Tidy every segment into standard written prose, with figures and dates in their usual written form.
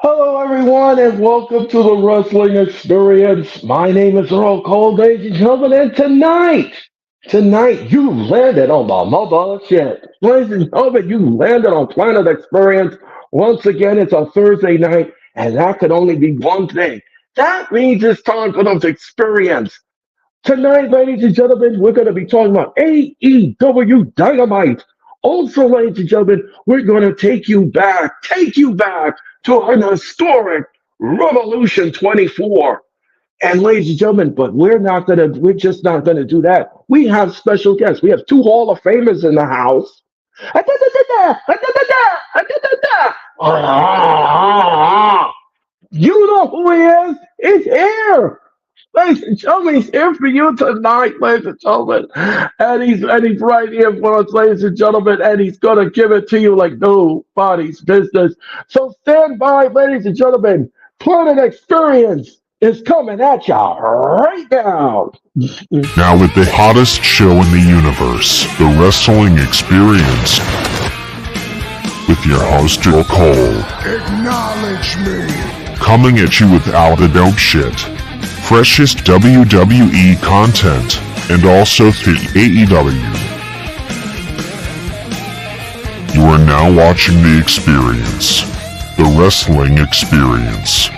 Hello, everyone, and welcome to the Wrestling Experience. My name is Earl Cole, ladies and gentlemen, and tonight, you landed on the mothership. Ladies and gentlemen, you landed on Planet Experience. Once again, it's a Thursday night, and that could only be one thing. That means it's time for those experience. Tonight, ladies and gentlemen, we're going to be talking about AEW Dynamite. Also, ladies and gentlemen, we're going to take you back to an historic Revolution 24. And ladies and gentlemen, but we're just not gonna do that. We have special guests. We have two Hall of Famers in the house. You know who he is? He's here. Ladies and gentlemen, he's here for you tonight, ladies and gentlemen. And he's right here for us, ladies and gentlemen, and he's gonna give it to you like nobody's business. So stand by, ladies and gentlemen. Planet Experience is coming at you right now. Now with the hottest show in the universe, the Wrestling Experience, with your host Earl Cole. Acknowledge me. Coming at you with all the dope shit, freshest WWE content, and also the AEW. You are now watching The Experience, the Wrestling Experience.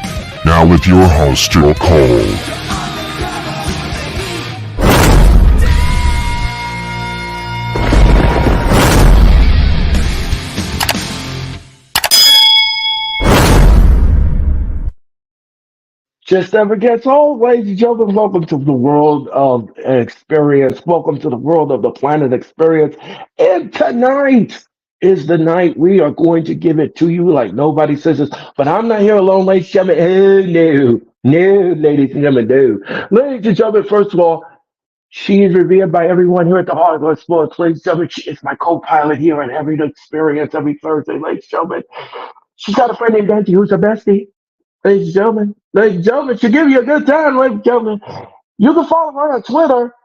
Now with your host Earl Cole. Just never gets old, ladies and gentlemen. Welcome to the world of experience. Welcome to the world of the Planet Experience. And tonight is the night we are going to give it to you like nobody says this. But I'm not here alone, ladies and gentlemen. Oh, no, ladies and gentlemen, no. Ladies and gentlemen, first of all, she is revered by everyone here at the Hardcore Sports. Ladies and gentlemen, she is my co-pilot here at every experience every Thursday, ladies and gentlemen. She's got a friend named Benji who's her bestie. Ladies and gentlemen, she'll give you a good time, ladies and gentlemen. You can follow her on Twitter.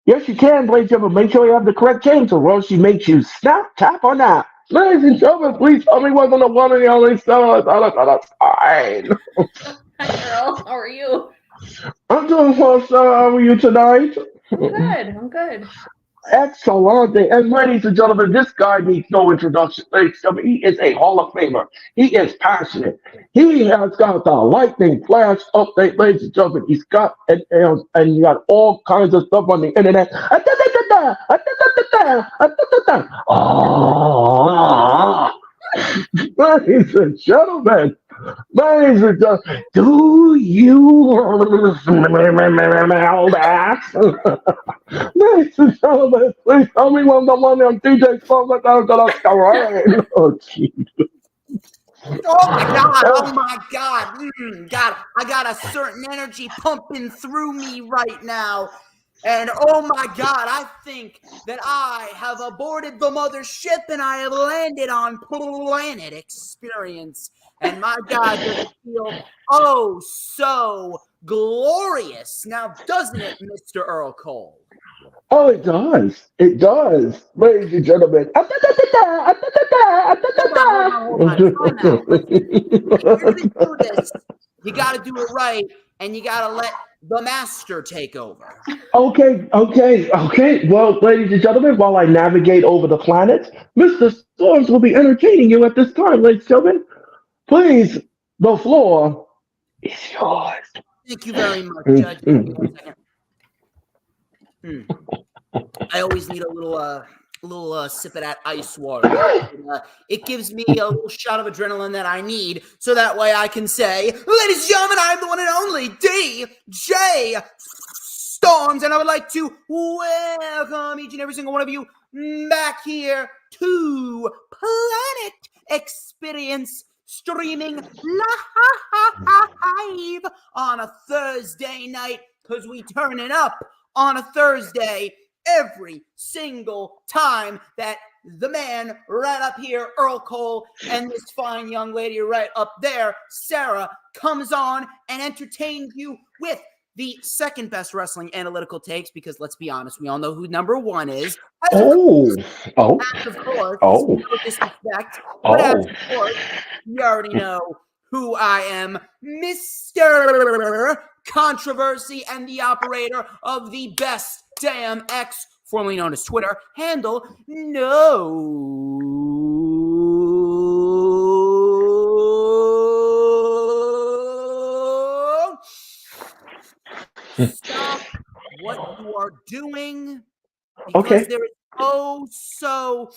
Yes, you can, ladies and gentlemen. Make sure you have the correct change, or else she makes you snap, tap, or not. Ladies and gentlemen, please tell me what's on the one and the only star. That's fine. Hi, Earl. How are you? I'm doing well, sir. How are you tonight? I'm good. Excellent. And ladies and gentlemen, this guy needs no introduction. Ladies and gentlemen, he is a Hall of Famer. He is passionate. He has got the lightning flash update, ladies and gentlemen. He's got and you got all kinds of stuff on the internet. Oh, ladies and gentlemen, do you smell that? Ladies and gentlemen, please tell me when the one on DJ song that I'm gonna rain. Oh, jeez. Oh my God! Oh my God! God, I got a certain energy pumping through me right now. And oh my God, I think that I have aborted the mothership and I have landed on Planet Experience. And my God, does it feel oh so glorious. Now, doesn't it, Mr. Earl Cole? Oh, it does. It does. Ladies and gentlemen. Hold on. Time out. Listen, if you're going to do this, you got to do it right, and you got to let the master take over. Okay. Well, ladies and gentlemen, while I navigate over the planets, Mr. Storms will be entertaining you at this time, ladies and gentlemen. Please, the floor is yours. Thank you very much, Judge. Give me 1 second. I always need a little sip of that ice water. It gives me a little shot of adrenaline that I need, so that way I can say, ladies and gentlemen, I'm the one and only DJ Storms, and I would like to welcome each and every single one of you back here to Planet Experience, streaming live on a Thursday night, because we turn it up on a Thursday every single time that the man right up here, Earl Cole, and this fine young lady right up there, Sarah, comes on and entertains you with the second best wrestling analytical takes, because let's be honest, we all know who number one is. As of course, no disrespect, but as of course, you already know who I am, Mr. Controversy, and the operator of the Best Damn X, formerly known as Twitter, handle No. Stop what you are doing, because Okay. there is so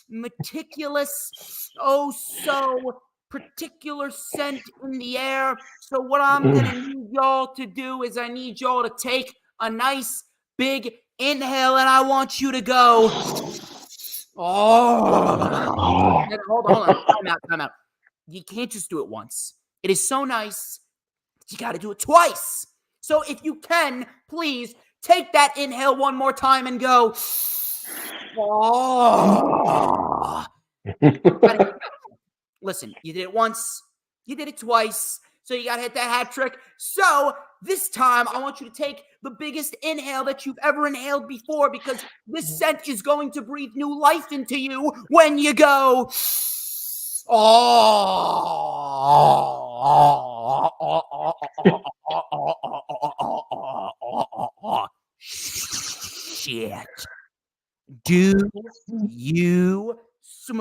meticulous, so particular scent in the air. So what I'm going to need y'all to do is I need y'all to take a nice big inhale, and I want you to go. Oh. Hold on. Time out. You can't just do it once. It is so nice. You got to do it twice. So if you can, please take that inhale one more time and go. Oh. Listen, you did it once, you did it twice, so you got to hit that hat trick. So this time, I want you to take the biggest inhale that you've ever inhaled before, because this scent is going to breathe new life into you when you go. Shit. Do you smell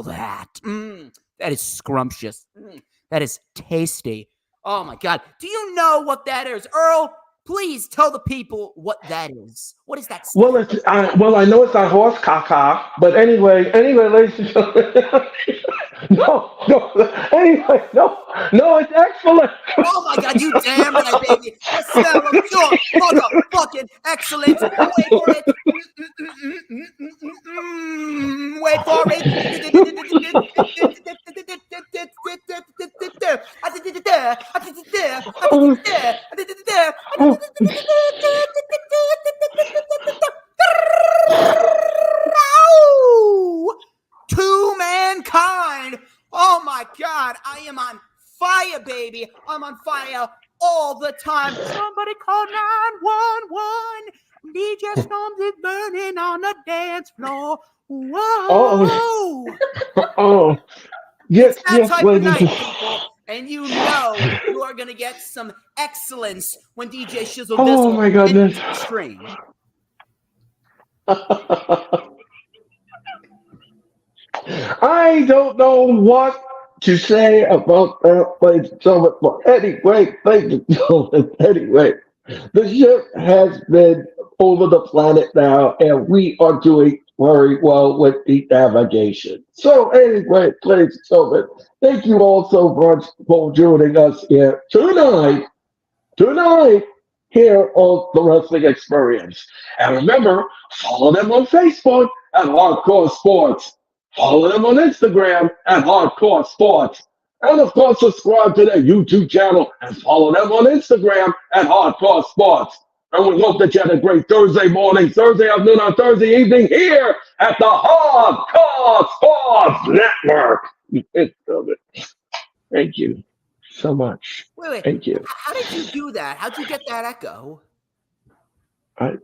that? That is scrumptious. That is tasty. Oh my God. Do you know what that is? Earl, please tell the people what that is. What is that? Well, I know it's not horse caca, but anyway, ladies and gentlemen. No, it's excellent. Oh my God, you damn right, baby. The smell of pure motherfucking excellence. Wait for it. Wait for it. To mankind. Oh my God, I am on fire, baby. I'm on fire all the time. Somebody call 911. DJ Storms is burning on the dance floor. Whoa. Oh. Yes, it's that type of night, ladies. people. And you know you are going to get some excellence when DJ Shizzle Oh my goodness. stream. I don't know what to say about that, ladies and gentlemen. But anyway, ladies and gentlemen, the ship has been over the planet now, and we are doing very well with the navigation. So anyway, ladies and gentlemen, thank you all so much for joining us here tonight here on the Wrestling Experience. And remember, follow them on Facebook at Hardcore Sports. Follow them on Instagram at Hardcore Sports. And of course, subscribe to their YouTube channel and follow them on Instagram at Hardcore Sports. And we hope that you had a great Thursday morning, Thursday afternoon, or Thursday evening here at the Hardcore Sports Network. Thank you so much. Wait. Thank you. How did you do that? How'd you get that echo? I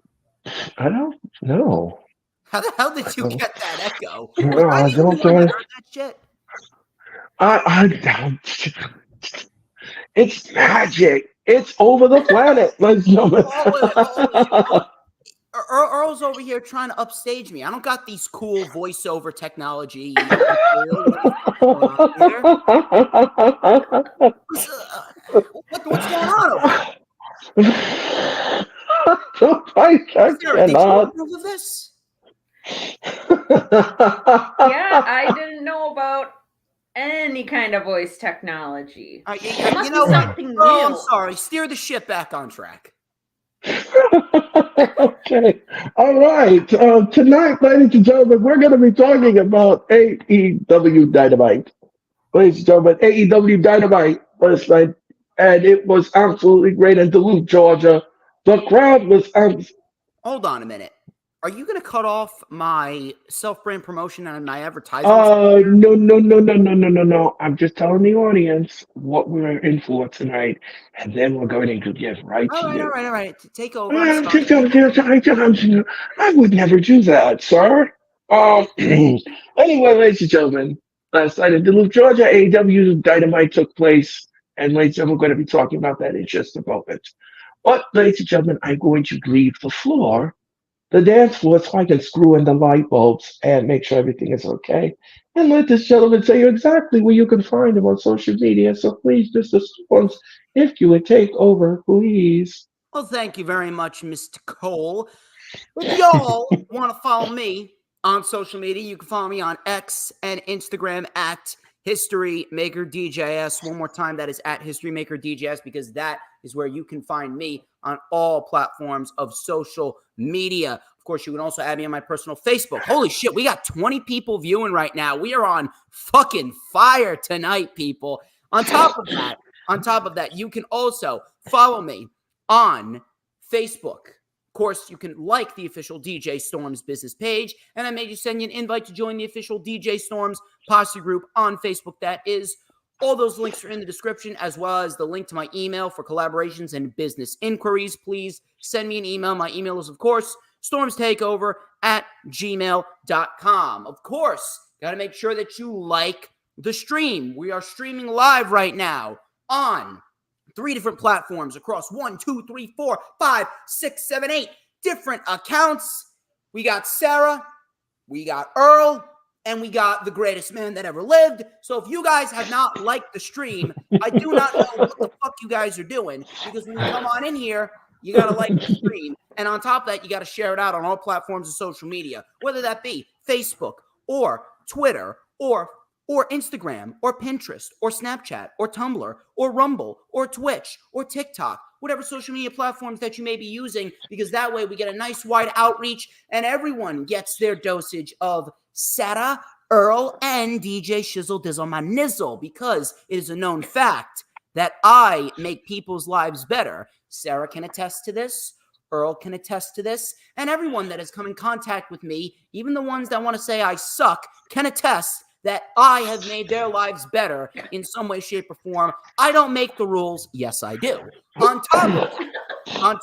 don't know. How the hell did you get that echo? No, I don't know. Heard that shit? I don't. It's magic. It's over the planet. Let's know. Earl's over here trying to upstage me. I don't got these cool voiceover technology. What's going on? I cannot. Of this? Yeah, I didn't know about any kind of voice technology. It must be something new. I'm sorry. Steer the ship back on track. Okay. All right. Tonight, ladies and gentlemen, we're going to be talking about AEW Dynamite. Ladies and gentlemen, AEW Dynamite last night, and it was absolutely great in Duluth, Georgia. The crowd was. Hold on a minute. Are you going to cut off my self-brand promotion and my advertisement? No. I'm just telling the audience what we're in for tonight, and then we're going to give right to you. All right. Take over. I would never do that, sir. Anyway, ladies and gentlemen, last night in Duluth, Georgia. AEW Dynamite took place, and ladies and gentlemen, we're going to be talking about that in just a moment. But, ladies and gentlemen, I'm going to leave the dance floor, so I can screw in the light bulbs and make sure everything is okay. And let this gentleman tell you exactly where you can find him on social media. So please, Mr. Storms, if you would take over, please. Well, thank you very much, Mr. Cole. If y'all want to follow me on social media, you can follow me on X and Instagram at HistoryMakerDJS. One more time, that is at HistoryMakerDJS, because that is where you can find me on all platforms of social media. Of course, you can also add me on my personal Facebook. Holy shit, we got 20 people viewing right now. We are on fucking fire tonight, people. On top of that, you can also follow me on Facebook. Of course, you can like the official DJ Storms business page, and I made you send you an invite to join the official DJ Storms posse group on Facebook. That is, all those links are in the description, as well as the link to my email for collaborations and business inquiries. Please send me an email. My email is, of course, stormstakeover@gmail.com. Of course, got to make sure that you like the stream. We are streaming live right now on 3 different platforms across 1, 2, 3, 4, 5, 6, 7, 8 different accounts. We got Sarah, we got Earl, and we got the greatest man that ever lived. So if you guys have not liked the stream, I do not know what the fuck you guys are doing, because when you come on in here, you got to like the stream. And on top of that, you got to share it out on all platforms of social media, whether that be Facebook or Twitter or Instagram, or Pinterest, or Snapchat, or Tumblr, or Rumble, or Twitch, or TikTok, whatever social media platforms that you may be using, because that way we get a nice wide outreach and everyone gets their dosage of Sarah, Earl, and DJ Shizzle Dizzle my nizzle, because it is a known fact that I make people's lives better. Sarah can attest to this. Earl can attest to this. And everyone that has come in contact with me, even the ones that want to say I suck, can attest that I have made their lives better in some way, shape, or form. I don't make the rules. Yes, I do. On top of that,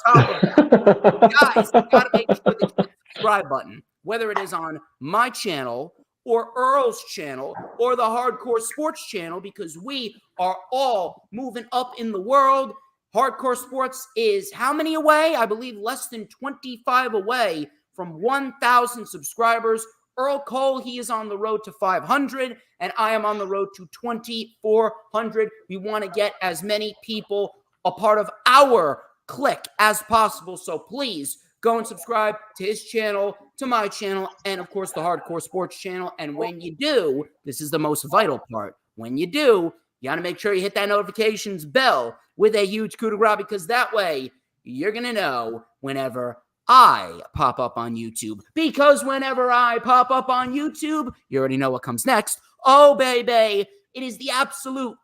guys, you got to make sure that you hit the subscribe button, whether it is on my channel or Earl's channel or the Hardcore Sports channel, because we are all moving up in the world. Hardcore Sports is how many away? I believe less than 25 away from 1,000 subscribers. Earl Cole, he is on the road to 500, and I am on the road to 2,400. We want to get as many people a part of our clique as possible, so please go and subscribe to his channel, to my channel, and of course the Hardcore Sports channel. And when you do, this is the most vital part, when you do, you got to make sure you hit that notifications bell with a huge coup de grace, because that way you're going to know whenever I pop up on YouTube. Because whenever I pop up on YouTube, you already know what comes next. Oh, baby, it is the absolute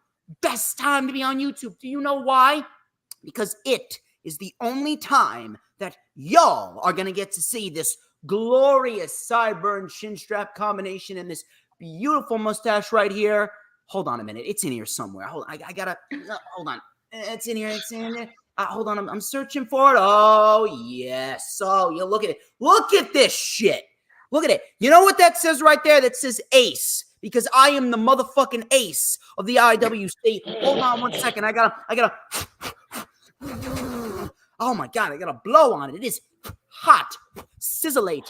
best time to be on YouTube. Do you know why? Because it is the only time that y'all are going to get to see this glorious sideburn chin strap combination and this beautiful mustache right here. Hold on a minute. It's in here somewhere. Hold on. I gotta, hold on. It's in here. It's in there. Hold on, I'm searching for it. Oh, yes. Oh, you look at it. Look at this shit. Look at it. You know what that says right there? That says ace, because I am the motherfucking ace of the IWC. Hold on one second. I gotta. Oh my God, I gotta blow on it. It is hot, sizzling.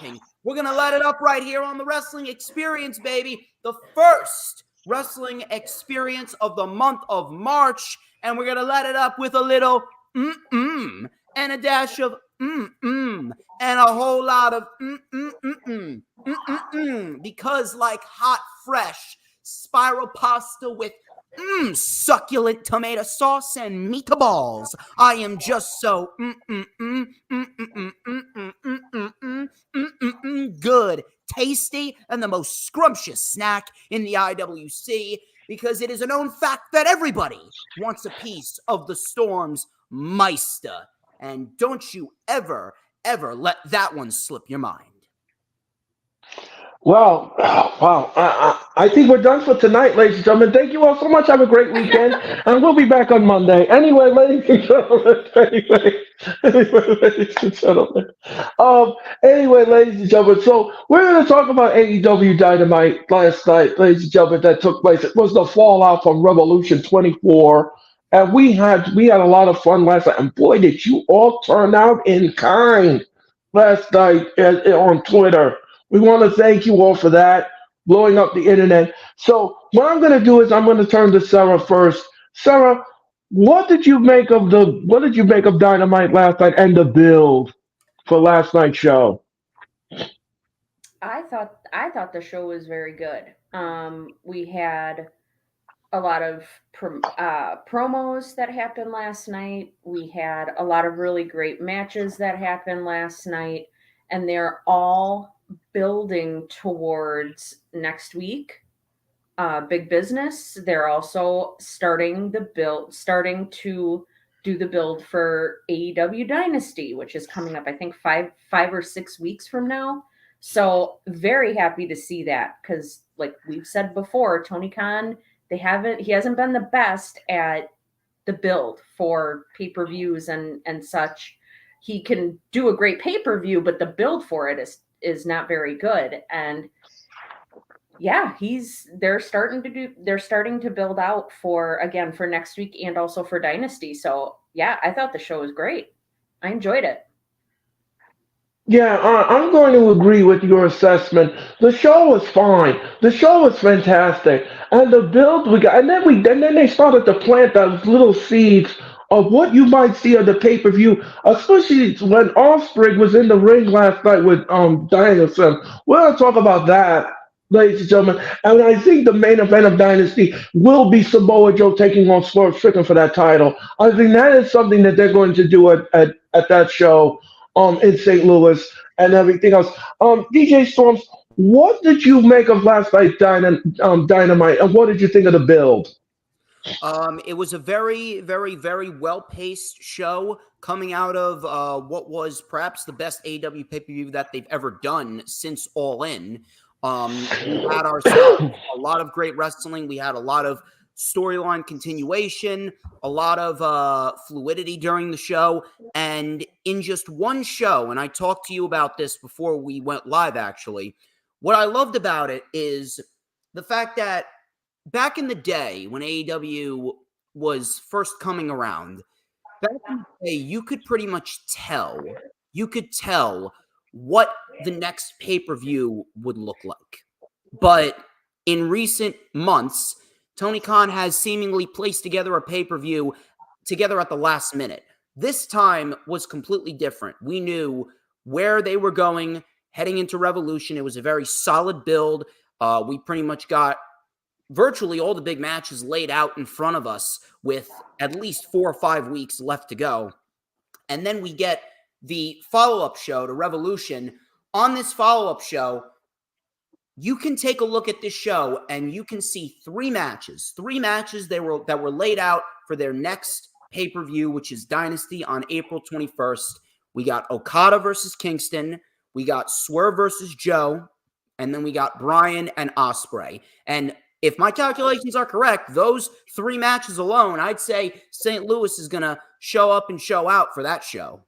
We're gonna let it up right here on the Wrestling Experience, baby. The first wrestling experience of the month of March. And we're gonna let it up with a little and a dash of and a whole lot of because like hot, fresh spiral pasta with succulent tomato sauce and meatballs, I am just so good, tasty, and the most scrumptious snack in the IWC, because it is a known fact that everybody wants a piece of the Storm's Meister. And don't you ever let that one slip your mind. Well, wow. I think we're done for tonight, ladies and gentlemen. Thank you all so much. Have a great weekend. And we'll be back on Monday. Anyway, ladies and gentlemen. Anyway, ladies and gentlemen. Anyway, ladies and gentlemen. So we're going to talk about AEW Dynamite last night, ladies and gentlemen, that took place. It was the fallout from Revolution 24. And we had a lot of fun last night. And boy, did you all turn out in kind last night on Twitter. We want to thank you all for that, blowing up the internet. So what I'm going to do is I'm going to turn to Sarah first. Sarah, what did you make of Dynamite last night and the build for last night's show? I thought the show was very good. We had a lot of promos that happened last night. We had a lot of really great matches that happened last night, and they're all building towards next week. Big business. They're also starting to do the build for AEW Dynasty, which is coming up, I think, five or 6 weeks from now. So very happy to see that, because like we've said before, Tony Khan, he hasn't been the best at the build for pay-per-views and such. He can do a great pay-per-view, but the build for it is not very good. And yeah, they're starting to build out for next week and also for Dynasty. So yeah, I thought the show was great. I enjoyed it. Yeah, I'm going to agree with your assessment. The show was fine. The show was fantastic, and the build we got, and then they started to plant those little seeds of what you might see on the pay per view, especially when Offspring was in the ring last night with Danielson. We're gonna talk about that, ladies and gentlemen. And I think the main event of Dynasty will be Samoa Joe taking on Swerve Strickland for that title. I think that is something that they're going to do at that show in St. Louis and everything else. DJ Storms, what did you make of last night's Dynamite, and what did you think of the build? It was a very, very, very well-paced show coming out of what was perhaps the best AEW pay-per-view that they've ever done since All In. We had ourselves a lot of great wrestling. We had a lot of storyline continuation, a lot of fluidity during the show, and in just one show, and I talked to you about this before we went live actually, what I loved about it is the fact that back in the day when AEW was first coming around, back in the day, you could pretty much tell what the next pay-per-view would look like. But in recent months, Tony Khan has seemingly placed together a pay-per-view together at the last minute. This time was completely different. We knew where they were going heading into Revolution. It was a very solid build. We pretty much got virtually all the big matches laid out in front of us with at least 4 or 5 weeks left to go. And then we get the follow-up show to Revolution. On this follow-up show, you can take a look at this show and you can see 3 matches that were laid out for their next pay-per-view, which is Dynasty on April 21st. We got Okada versus Kingston, we got Swerve versus Joe, and then we got Bryan and Ospreay. And if my calculations are correct, those 3 matches alone, I'd say St. Louis is going to show up and show out for that show.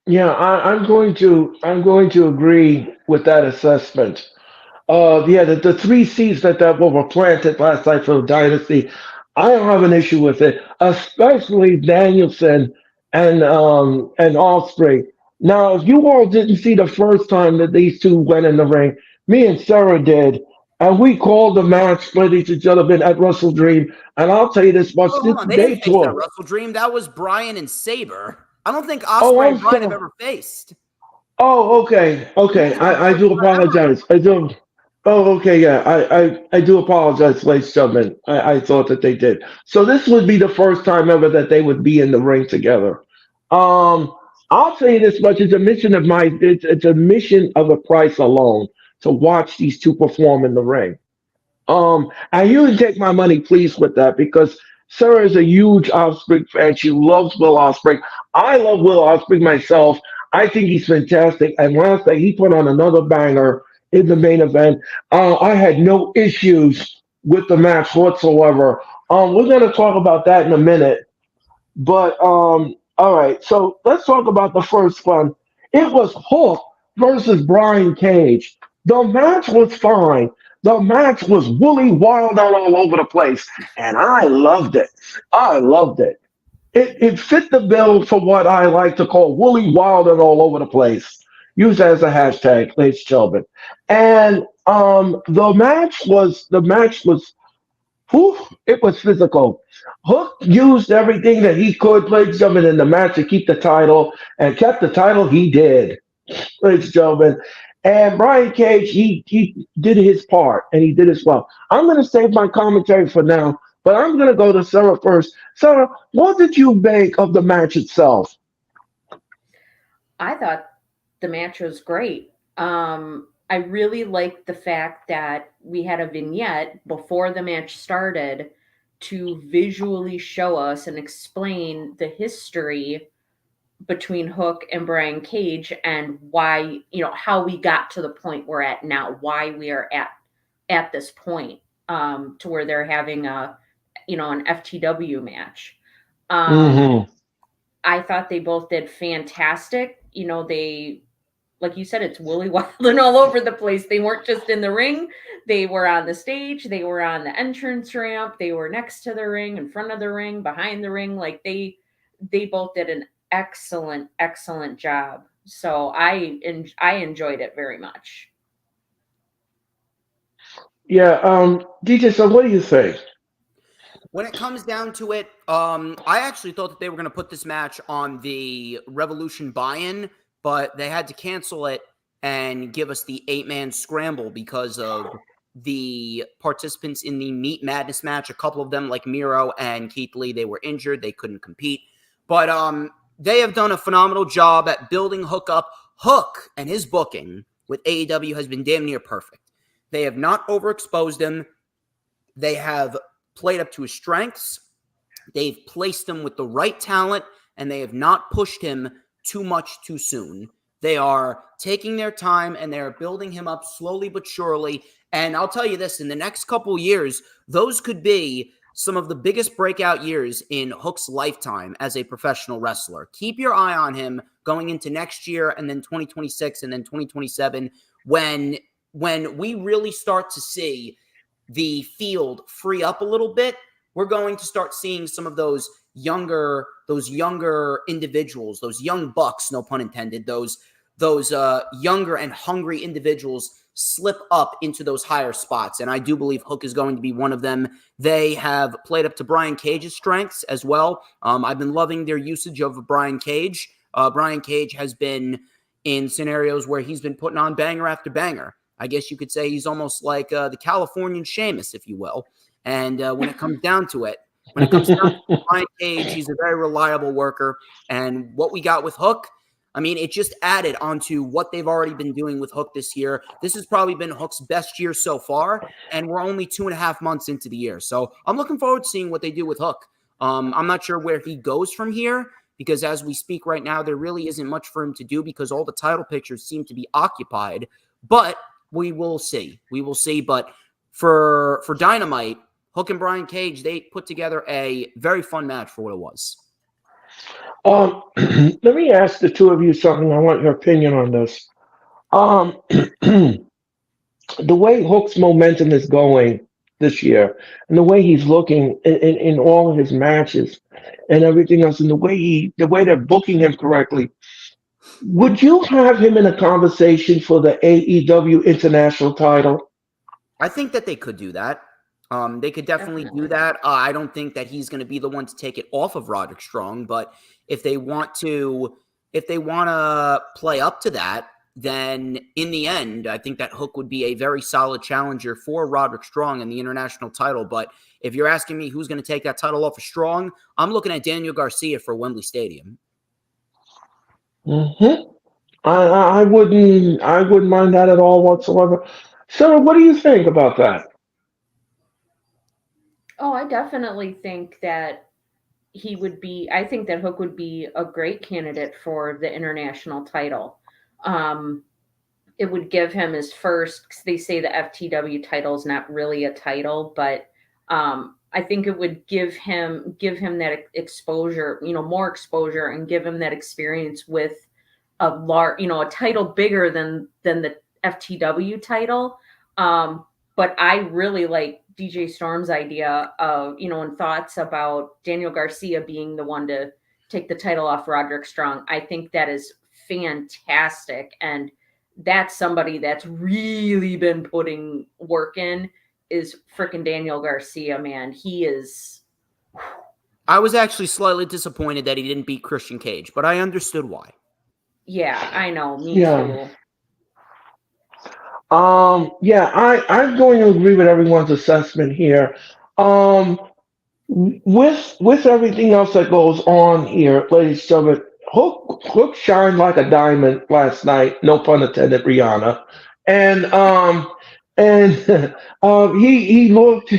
Yeah, I'm going to agree with that assessment. The 3 seeds that were planted last night for the Dynasty, I don't have an issue with it, especially Danielson and Osprey. Now, if you all didn't see the first time that these two went in the ring, me and Sarah did, and we called the match, ladies and gentlemen, at Wrestle Dream. And I'll tell you this much: they didn't face that Wrestle Dream. That was Bryan and Sabre. I don't think Ospreay and Bryan have ever faced. Oh, okay. I do apologize. I do. Oh, okay, yeah. I do apologize, ladies and gentlemen. I thought that they did. So this would be the first time ever that they would be in the ring together. I'll say this much: it's a mission of it's a mission of the price alone to watch these two perform in the ring. And you can take my money, please, with that, because Sarah is a huge Ospreay fan. She loves Will Ospreay. I love Will Ospreay myself. I think he's fantastic. And last night he put on another banger in the main event. I had no issues with the match whatsoever. We're going to talk about that in a minute. But all right, so let's talk about the first one. It was Hook versus Brian Cage. The match was fine. The match was woolly wild out all over the place, and I loved it. I loved it. It fit the bill for what I like to call woolly wild and all over the place. Use that as a hashtag, ladies and gentlemen. And the match was whew, it was physical. Hook used everything that he could, ladies and gentlemen, in the match to keep the title, and kept the title. He did, ladies and gentlemen. And Brian Cage, he did his part, and he did as well. I'm going to save my commentary for now, but I'm going to go to Sarah first. Sarah, what did you make of the match itself? I thought the match was great. I really liked the fact that we had a vignette before the match started to visually show us and explain the history between Hook and Brian Cage and why, how we got to the point we're at now, why we are at this point, to where they're having an FTW match. Mm-hmm. I thought they both did fantastic. They, like you said, it's woolly wild and all over the place. They weren't just in the ring. They were on the stage. They were on the entrance ramp. They were next to the ring, in front of the ring, behind the ring. Like they both did an excellent, excellent job. So I enjoyed it very much. Yeah, DJ, so what do you think? When it comes down to it, I actually thought that they were going to put this match on the Revolution buy-in, but they had to cancel it and give us the 8-man scramble because of the participants in the Meat Madness match. A couple of them, like Miro and Keith Lee, they were injured. They couldn't compete. But they have done a phenomenal job at building Hook up. Hook and his booking with AEW has been damn near perfect. They have not overexposed him. They have played up to his strengths. They've placed him with the right talent, and they have not pushed him too much too soon. They are taking their time, and they're building him up slowly but surely. And I'll tell you this, in the next couple years, those could be some of the biggest breakout years in Hook's lifetime as a professional wrestler. Keep your eye on him going into next year and then 2026 and then 2027 when we really start to see the field free up a little bit. We're going to start seeing some of those younger individuals, those young bucks, no pun intended, those younger and hungry individuals slip up into those higher spots. And I do believe Hook is going to be one of them. They have played up to Brian Cage's strengths as well. I've been loving their usage of Brian Cage. Brian Cage has been in scenarios where he's been putting on banger after banger. I guess you could say he's almost like the Californian Sheamus, if you will. And when it comes down to it, Brian Cage, he's a very reliable worker. And what we got with Hook, I mean, it just added onto what they've already been doing with Hook this year. This has probably been Hook's best year so far, and we're only 2.5 months into the year. So I'm looking forward to seeing what they do with Hook. I'm not sure where he goes from here because as we speak right now, there really isn't much for him to do because all the title pictures seem to be occupied. But we will see. We will see. But for Dynamite, Hook and Brian Cage, they put together a very fun match for what it was. Let me ask the two of you something. I want your opinion on this. The way Hook's momentum is going this year, and the way he's looking in all of his matches, and everything else, and the way they're booking him correctly, would you have him in a conversation for the AEW International title? I think that they could do that. They could definitely do that. I don't think that he's going to be the one to take it off of Roderick Strong, but if they want to play up to that, then in the end, I think that Hook would be a very solid challenger for Roderick Strong in the international title. But if you're asking me who's going to take that title off of Strong, I'm looking at Daniel Garcia for Wembley Stadium. Mm-hmm. I wouldn't mind that at all whatsoever. Sarah, what do you think about that? Oh, I definitely think that he would be. I think that Hook would be a great candidate for the international title. It would give him his first. 'Cause they say the FTW title is not really a title, but I think it would give him that exposure, more exposure, and give him that experience with a large, a title bigger than the FTW title. But I really like DJ Storm's idea of, and thoughts about Daniel Garcia being the one to take the title off Roderick Strong. I think that is fantastic. And that's somebody that's really been putting work in, is freaking Daniel Garcia, man. He is. I was actually slightly disappointed that he didn't beat Christian Cage, but I understood why. Yeah, I know. Me too. I'm going to agree with everyone's assessment here. With everything else that goes on here, ladies and gentlemen, Hook shined like a diamond last night. No pun intended, Rihanna. And he looked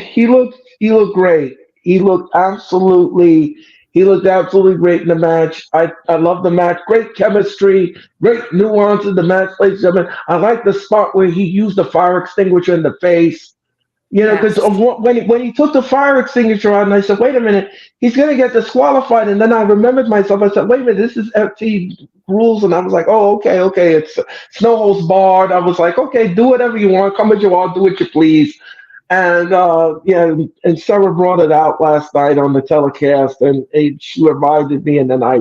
great. He looked absolutely great in the match. I love the match. Great chemistry, great nuance in the match, ladies and gentlemen. I like the spot where he used the fire extinguisher in the face. Because Yes. when he took the fire extinguisher out, and I said, wait a minute, he's going to get disqualified. And then I remembered myself. I said, wait a minute, this is FT rules. And I was like, oh, okay. It's no holds barred. I was like, okay, do whatever you want. Come as you are. Do what you please. And and Sarah brought it out last night on the telecast, and she reminded me, and then I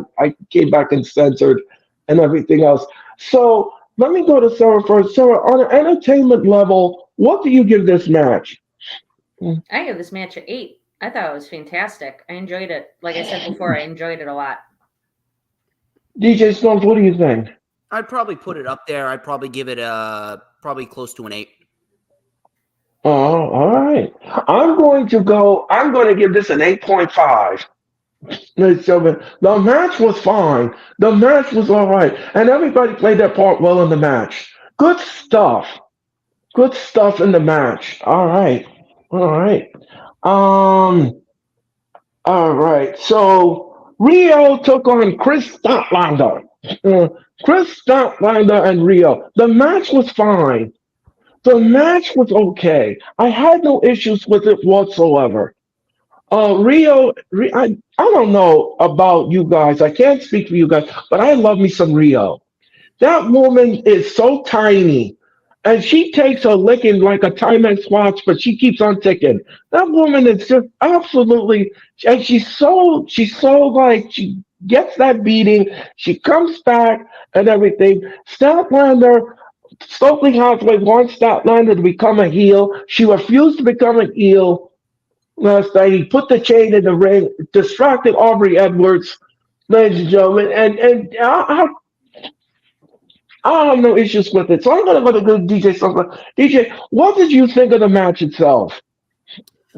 came back and censored and everything else. So let me go to Sarah first. Sarah, on an entertainment level, what do you give this match? I give this match an 8. I thought it was fantastic. I enjoyed it. Like I said before, I enjoyed it a lot. DJ Storms, what do you think? I'd probably put it up there. I'd probably give it probably close to an 8. Oh, all right. I'm going to give this an 8.5. The match was fine. The match was all right. And everybody played their part well in the match. Good stuff. Good stuff in the match. All right. All right. So Rio took on Chris Statlander. Chris Statlander and Rio. The match was fine. The match was okay. I had no issues with it whatsoever. I don't know about you guys. I can't speak for you guys, but I love me some Rio. That woman is so tiny, and she takes a licking like a Timex watch, but she keeps on ticking. That woman is just absolutely, and she gets that beating. She comes back and everything. Statlander, Stokely Hathaway wants Statlander to become a heel. She refused to become a heel last night. He put the chain in the ring, distracted Aubrey Edwards, ladies and gentlemen, and I have no issues with it. So I'm going to go to DJ something. DJ, what did you think of the match itself?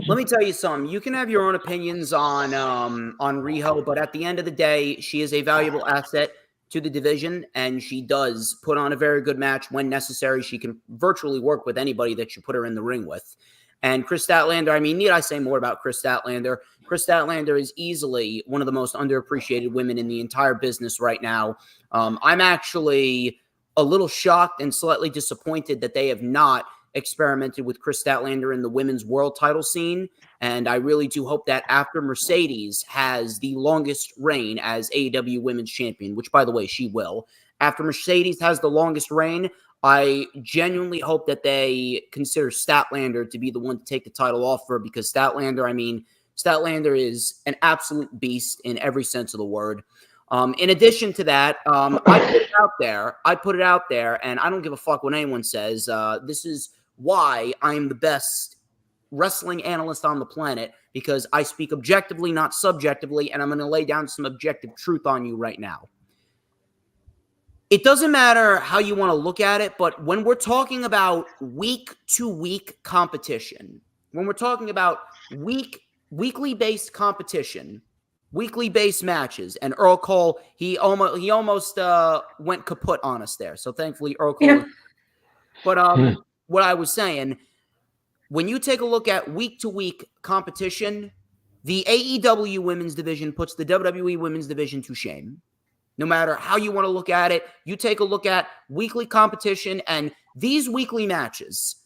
Let me tell you something. You can have your own opinions on Riho, but at the end of the day, she is a valuable asset to the division, and she does put on a very good match when necessary. She can virtually work with anybody that you put her in the ring with. And Chris Statlander, I mean, need I say more about Chris Statlander? Chris Statlander is easily one of the most underappreciated women in the entire business right now. I'm actually a little shocked and slightly disappointed that they have not experimented with Chris Statlander in the women's world title scene. And I really do hope that after Mercedes has the longest reign as AEW Women's Champion, which, by the way, she will. After Mercedes has the longest reign, I genuinely hope that they consider Statlander to be the one to take the title off her, because Statlander is an absolute beast in every sense of the word. In addition to that, I put it out there, and I don't give a fuck what anyone says. This is why I'm the best wrestling analyst on the planet, because I speak objectively, not subjectively, and I'm going to lay down some objective truth on you right now. It doesn't matter how you want to look at it, but when we're talking about week-to-week competition, when we're talking about weekly-based competition, weekly-based matches, and Earl Cole, he almost went kaput on us there. So thankfully, Earl Cole. Yeah. But what I was saying, when you take a look at week-to-week competition, The AEW women's division puts the WWE women's division to shame. No matter how you want to look at it, you take a look at weekly competition and these weekly matches.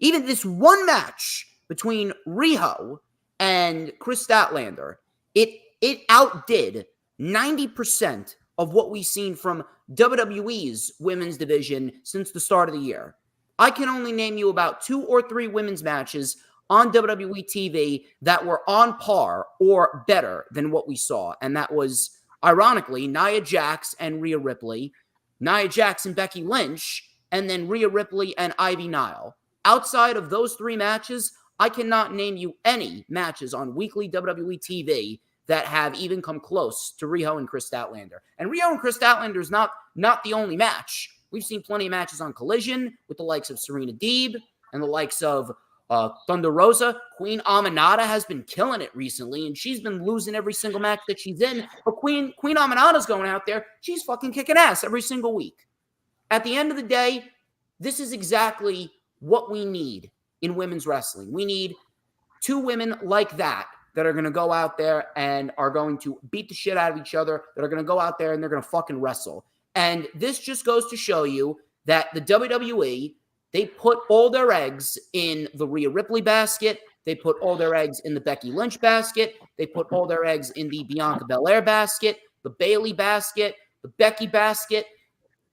Even this one match between Riho and Chris Statlander, it outdid 90% of what we've seen from WWE's women's division since the start of the year. I can only name you about 2 or 3 women's matches on WWE TV that were on par or better than what we saw. And that was, ironically, Nia Jax and Rhea Ripley, Nia Jax and Becky Lynch, and then Rhea Ripley and Ivy Nile. Outside of those 3 matches, I cannot name you any matches on weekly WWE TV that have even come close to Riho and Chris Statlander. And Riho and Chris Statlander is not the only match. We've seen plenty of matches on Collision with the likes of Serena Deeb and the likes of Thunder Rosa. Queen Aminata has been killing it recently, and she's been losing every single match that she's in. But Queen Aminata's going out there. She's fucking kicking ass every single week. At the end of the day, this is exactly what we need in women's wrestling. We need 2 women like that are going to go out there and are going to beat the shit out of each other, that are going to go out there and they're going to fucking wrestle. And this just goes to show you that the WWE, they put all their eggs in the Rhea Ripley basket. They put all their eggs in the Becky Lynch basket. They put all their eggs in the Bianca Belair basket, the Bayley basket, the Becky basket.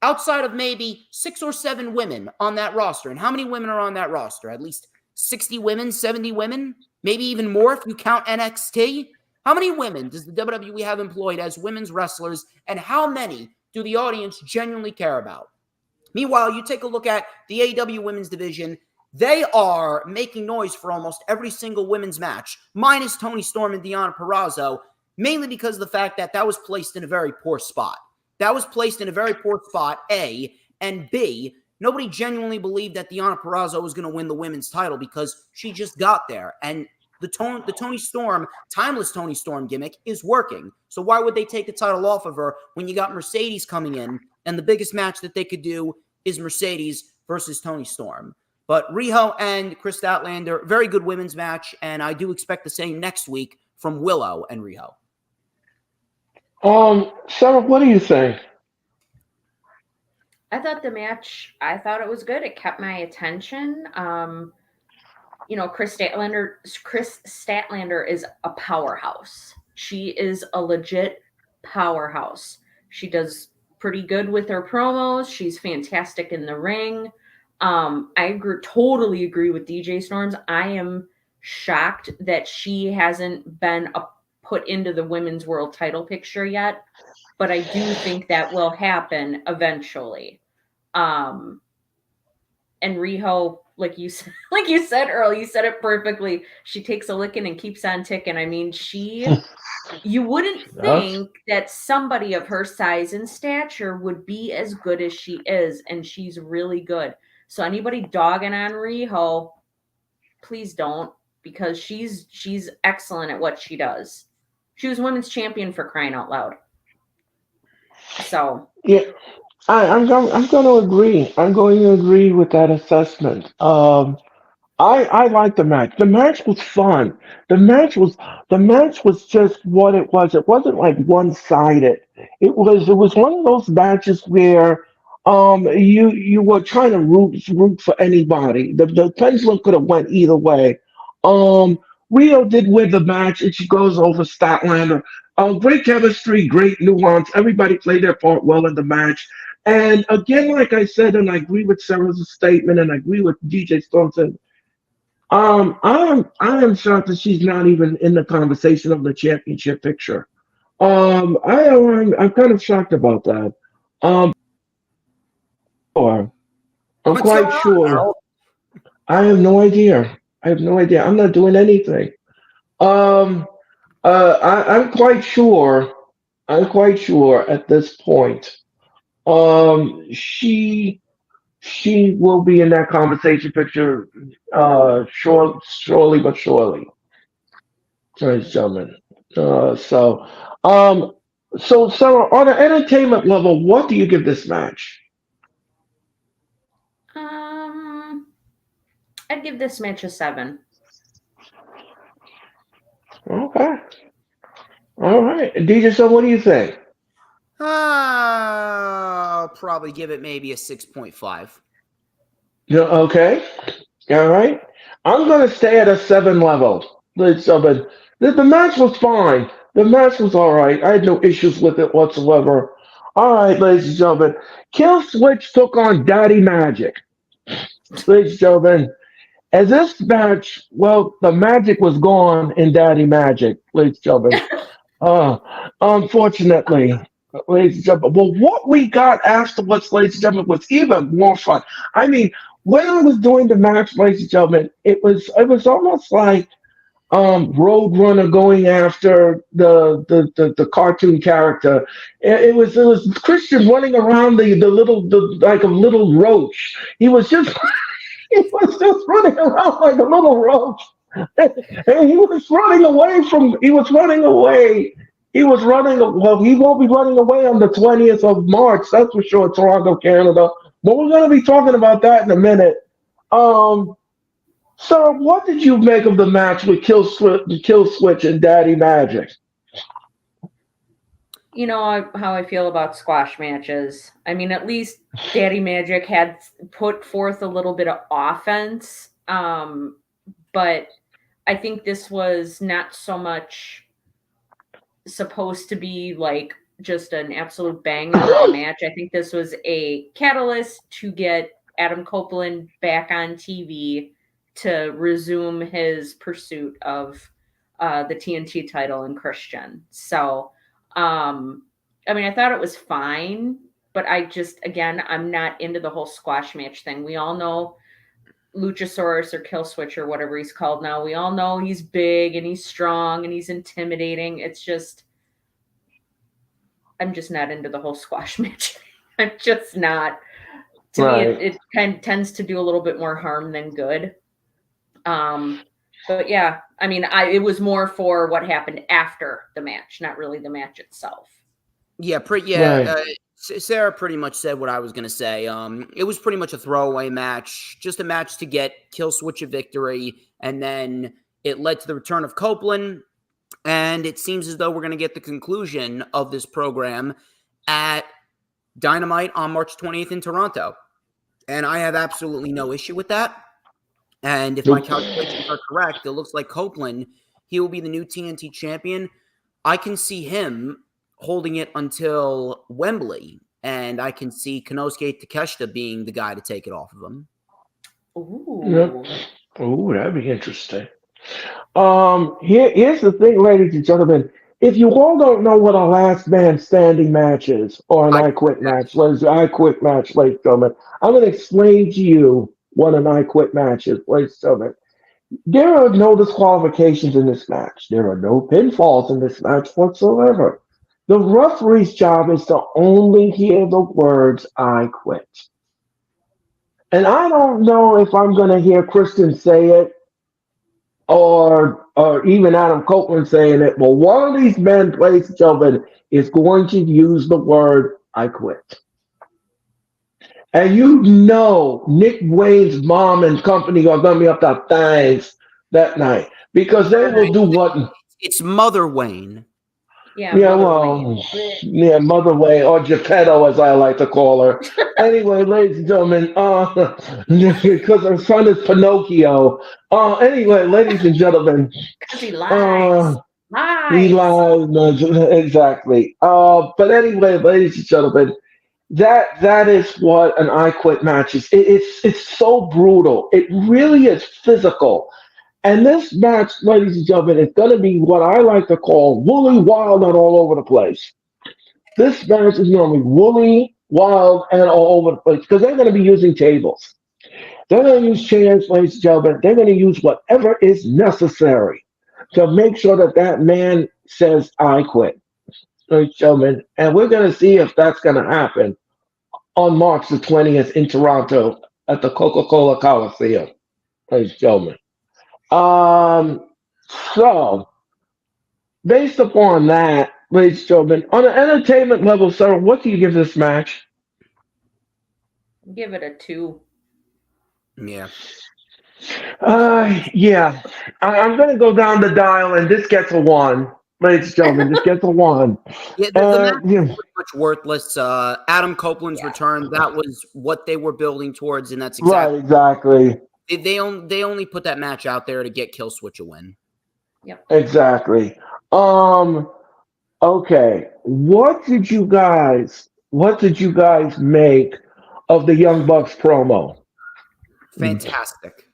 Outside of maybe 6 or 7 women on that roster. And how many women are on that roster? At least 60 women, 70 women, maybe even more if you count NXT. How many women does the WWE have employed as women's wrestlers, and how many do the audience genuinely care about? Meanwhile, you take a look at the AEW women's division. They are making noise for almost every single women's match, minus Toni Storm and Deonna Purrazzo, mainly because of the fact that that was placed in a very poor spot. That was placed in a very poor spot, A, and B, nobody genuinely believed that Deonna Purrazzo was going to win the women's title because she just got there. And the Toni Storm, timeless Toni Storm gimmick is working. So why would they take the title off of her when you got Mercedes coming in and the biggest match that they could do is Mercedes versus Toni Storm? But Riho and Chris Statlander, very good women's match, and I do expect the same next week from Willow and Riho. Sarah, what do you think? I thought it was good. It kept my attention. Chris Statlander is a powerhouse. She is a legit powerhouse. She does pretty good with her promos. She's fantastic in the ring. I totally agree with DJ Storms. I am shocked that she hasn't been put into the women's world title picture yet, but I do think that will happen eventually. And Riho, like you said, Earl, you said it perfectly. She takes a licking and keeps on ticking. I mean, you wouldn't think that somebody of her size and stature would be as good as she is, and she's really good. So anybody dogging on Riho, please don't, because she's excellent at what she does. She was women's champion, for crying out loud. So Yeah, I'm going to agree. I'm going to agree with that assessment. I like the match. The match was fun. The match was just what it was. It wasn't like one-sided. It was one of those matches where you were trying to root for anybody. The pendulum could have went either way. Um Rio did win the match, and she goes over Statlander. Great chemistry, great nuance. Everybody played their part well in the match. And again, like I said, and I agree with Sarah's statement, and I agree with DJ Thompson. I am shocked that she's not even in the conversation of the championship picture. I'm kind of shocked about that. Um, or I'm What's going quite on, sure. Earl? I have no idea. I have no idea. I'm not doing anything. Um, I'm quite sure. I'm quite sure at this point. She will be in that conversation picture. Surely but surely, ladies and gentlemen. Uh, so, um, so on an entertainment level, what do you give this match? um, I'd give this match a 7. Okay. All right. DJ, so what do you think? I'll probably give it maybe a 6.5. Yeah, okay. All right. I'm going to stay at a 7 level. But the match was fine. The match was all right. I had no issues with it whatsoever. All right, ladies and gentlemen. Kill Switch took on Daddy Magic. Ladies and gentlemen, as this match, well, the magic was gone in Daddy Magic, ladies and gentlemen. Uh, unfortunately, ladies and gentlemen. Well, what we got afterwards, ladies and gentlemen, was even more fun. I mean, when I was doing the match, ladies and gentlemen, it was almost like Roadrunner going after the cartoon character. It was Christian running around like a little roach. He was just he was just running around like a little roach. And he was running away from. He was running away. He was running. Well, he won't be running away on the 20th of March. That's for sure, Toronto, Canada. But we're going to be talking about that in a minute. Um, Sir, what did you make of the match with Kill Switch and Daddy Magic? You know how I feel about squash matches. I mean, at least Daddy Magic had put forth a little bit of offense. But I think this was not so much supposed to be like just an absolute banger of a match. I think this was a catalyst to get Adam Copeland back on TV to resume his pursuit of the TNT title and Christian. So, I mean, I thought it was fine, but again, I'm not into the whole squash match thing. We all know Luchasaurus or Kill Switch or whatever he's called now. We all know he's big and he's strong and he's intimidating. It's just, I'm just not into the whole squash match. I'm just not. To me, it kind of tends to do a little bit more harm than good. But yeah, I mean, it was more for what happened after the match, not really the match itself. Yeah, Sarah pretty much said what I was going to say. It was pretty much a throwaway match, just a match to get Kill Switch a victory, and then it led to the return of Copeland, and it seems as though we're going to get the conclusion of this program at Dynamite on March 20th in Toronto. And I have absolutely no issue with that. And if my calculations are correct, it looks like Copeland, he will be the new TNT champion. I can see him holding it until Wembley, and I can see Konosuke Takeshita being the guy to take it off of him. Ooh. Yep. Ooh, that'd be interesting. Here's the thing, ladies and gentlemen. If you all don't know what a last man standing match is, or an I quit match, ladies and gentlemen, I'm going to explain to you what an I quit match is, ladies and gentlemen. There are no disqualifications in this match. There are no pinfalls in this match whatsoever. The referee's job is to only hear the words "I quit." And I don't know if I'm going to hear Kristen say it or even Adam Copeland saying it. Well, one of these men, ladies and gentlemen, is going to use the word "I quit." And you know Nick Wayne's mom and company are going to be up to things that night because they will do what? It's Mother Wayne. Yeah, Mother Wayne, or Geppetto, as I like to call her. Anyway, ladies and gentlemen, because her son is Pinocchio. Anyway, ladies and gentlemen. Because he lies. He lies, exactly. But anyway, ladies and gentlemen, that is what an I Quit match is. It's so brutal. It really is physical. And this match, ladies and gentlemen, is going to be what I like to call woolly, wild, and all over the place. This match is going to be woolly, wild, and all over the place because they're going to be using tables. They're going to use chairs, ladies and gentlemen. They're going to use whatever is necessary to make sure that man says, "I quit," ladies and gentlemen. And we're going to see if that's going to happen on March the 20th in Toronto at the Coca-Cola Coliseum, ladies and gentlemen. So, based upon that, ladies and gentlemen, on an entertainment level, sir, what do you give this match? Give it a 2. Yeah. Yeah. I'm going to go down the dial, and this gets a 1. Ladies and gentlemen, this gets a 1. Yeah, the match is Yeah, pretty much worthless. Adam Copeland's Yeah. return, that was what they were building towards, and that's right, exactly. exactly. They only put that match out there to get Killswitch a win. Yep. Exactly. Okay. What did you guys make of the Young Bucks promo? Fantastic.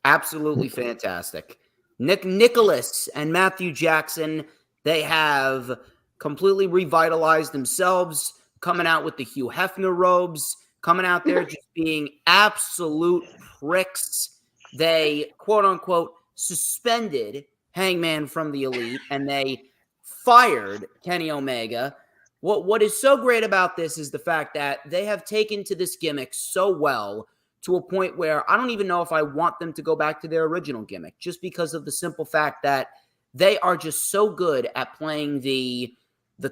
Absolutely fantastic. Nicholas and Matthew Jackson, they have completely revitalized themselves, coming out with the Hugh Hefner robes, coming out there just being absolute pricks. They, quote unquote, suspended Hangman from the Elite, and they fired Kenny Omega. What is so great about this is the fact that they have taken to this gimmick so well, to a point where I don't even know if I want them to go back to their original gimmick, just because of the simple fact that they are just so good at playing the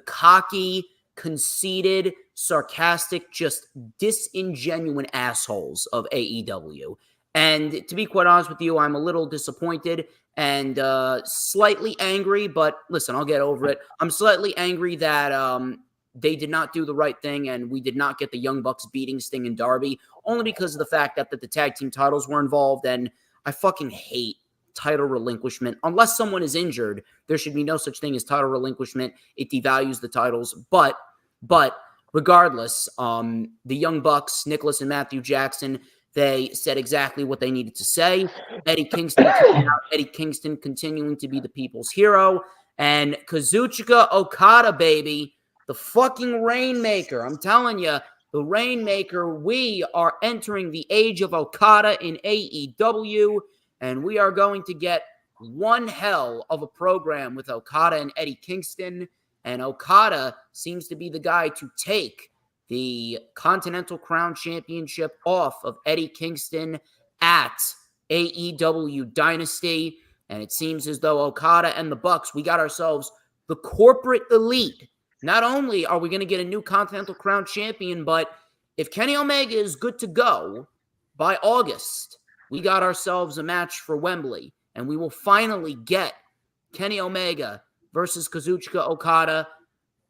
cocky, conceited, sarcastic, just disingenuine assholes of AEW. And to be quite honest with you, I'm a little disappointed and slightly angry, but listen, I'll get over it. I'm slightly angry that they did not do the right thing, and we did not get the Young Bucks beating Sting and Darby, only because of the fact that the tag team titles were involved, and I fucking hate title relinquishment. Unless someone is injured, there should be no such thing as title relinquishment. It devalues the titles. But regardless, the Young Bucks, Nicholas and Matthew Jackson, they said exactly what they needed to say. Eddie Kingston continuing to be the people's hero, and Kazuchika Okada, baby, the fucking Rainmaker. I'm telling you, the Rainmaker, we are entering the age of Okada in AEW, and we are going to get one hell of a program with Okada and Eddie Kingston. And Okada seems to be the guy to take the Continental Crown Championship off of Eddie Kingston at AEW Dynasty. And it seems as though Okada and the Bucks, we got ourselves the corporate elite. Not only are we going to get a new Continental Crown champion, but if Kenny Omega is good to go by August, we got ourselves a match for Wembley. And we will finally get Kenny Omega versus Kazuchika Okada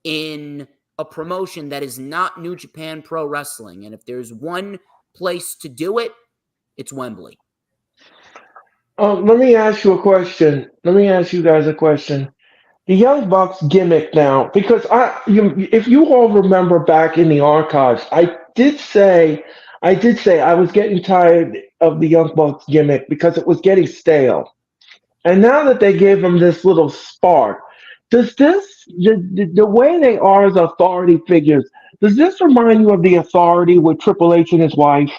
in a promotion that is not New Japan Pro Wrestling. And if there's one place to do it, it's Wembley. Let me ask you a question. Let me ask you guys a question. The Young Bucks gimmick now, because if you all remember back in the archives, I did say I was getting tired of the Young Bucks gimmick because it was getting stale. And now that they gave them this little spark, does this the way they are as authority figures? Does this remind you of the Authority with Triple H and his wife?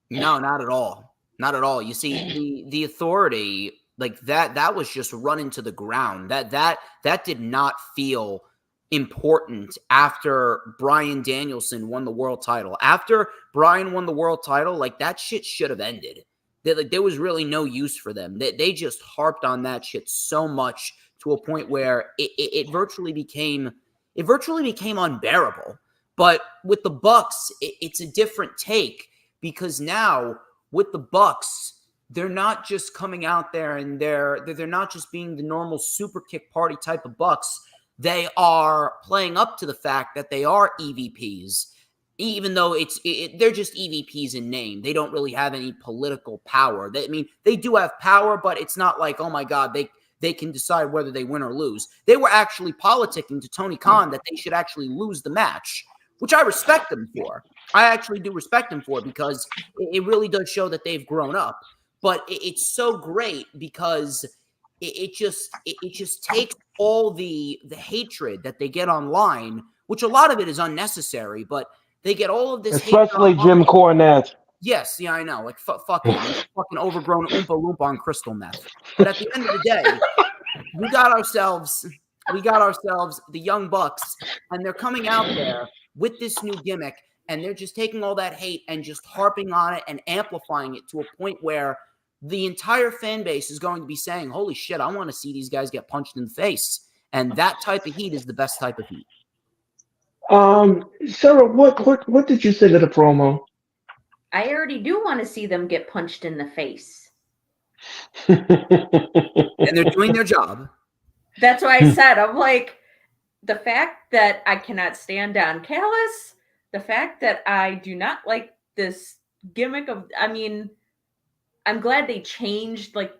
No, not at all. Not at all. You see, the Authority, like that was just run into the ground. That did not feel important after Bryan Danielson won the world title. After Bryan won the world title, like that shit should have ended. There was really no use for them. They just harped on that shit so much to a point where it virtually became unbearable. But with the Bucks, it's a different take, because now with the Bucks, they're not just coming out there and they're not just being the normal super kick party type of Bucks. They are playing up to the fact that they are EVPs, even though they're just EVPs in name. They don't really have any political power. They do have power, but it's not like, oh my God, they can decide whether they win or lose. They were actually politicking to Tony Khan that they should actually lose the match, which I respect them for. I actually do respect them for, because it really does show that they've grown up. But it's so great because it just takes all the hatred that they get online, which a lot of it is unnecessary, but they get all of this Especially hate Jim Cornette. Yes, yeah, I know. Like, fuck him. He's fucking overgrown Oompa Loompa on crystal meth. But at the end of the day, we got ourselves the Young Bucks, and they're coming out there with this new gimmick, and they're just taking all that hate and just harping on it and amplifying it to a point where the entire fan base is going to be saying, holy shit, I want to see these guys get punched in the face. And that type of heat is the best type of heat. Sarah, what did you think of the promo? I already do want to see them get punched in the face. And they're doing their job. That's why I said, I'm like, the fact that I cannot stand Don Callis, the fact that I do not like this gimmick of, I mean, I'm glad they changed, like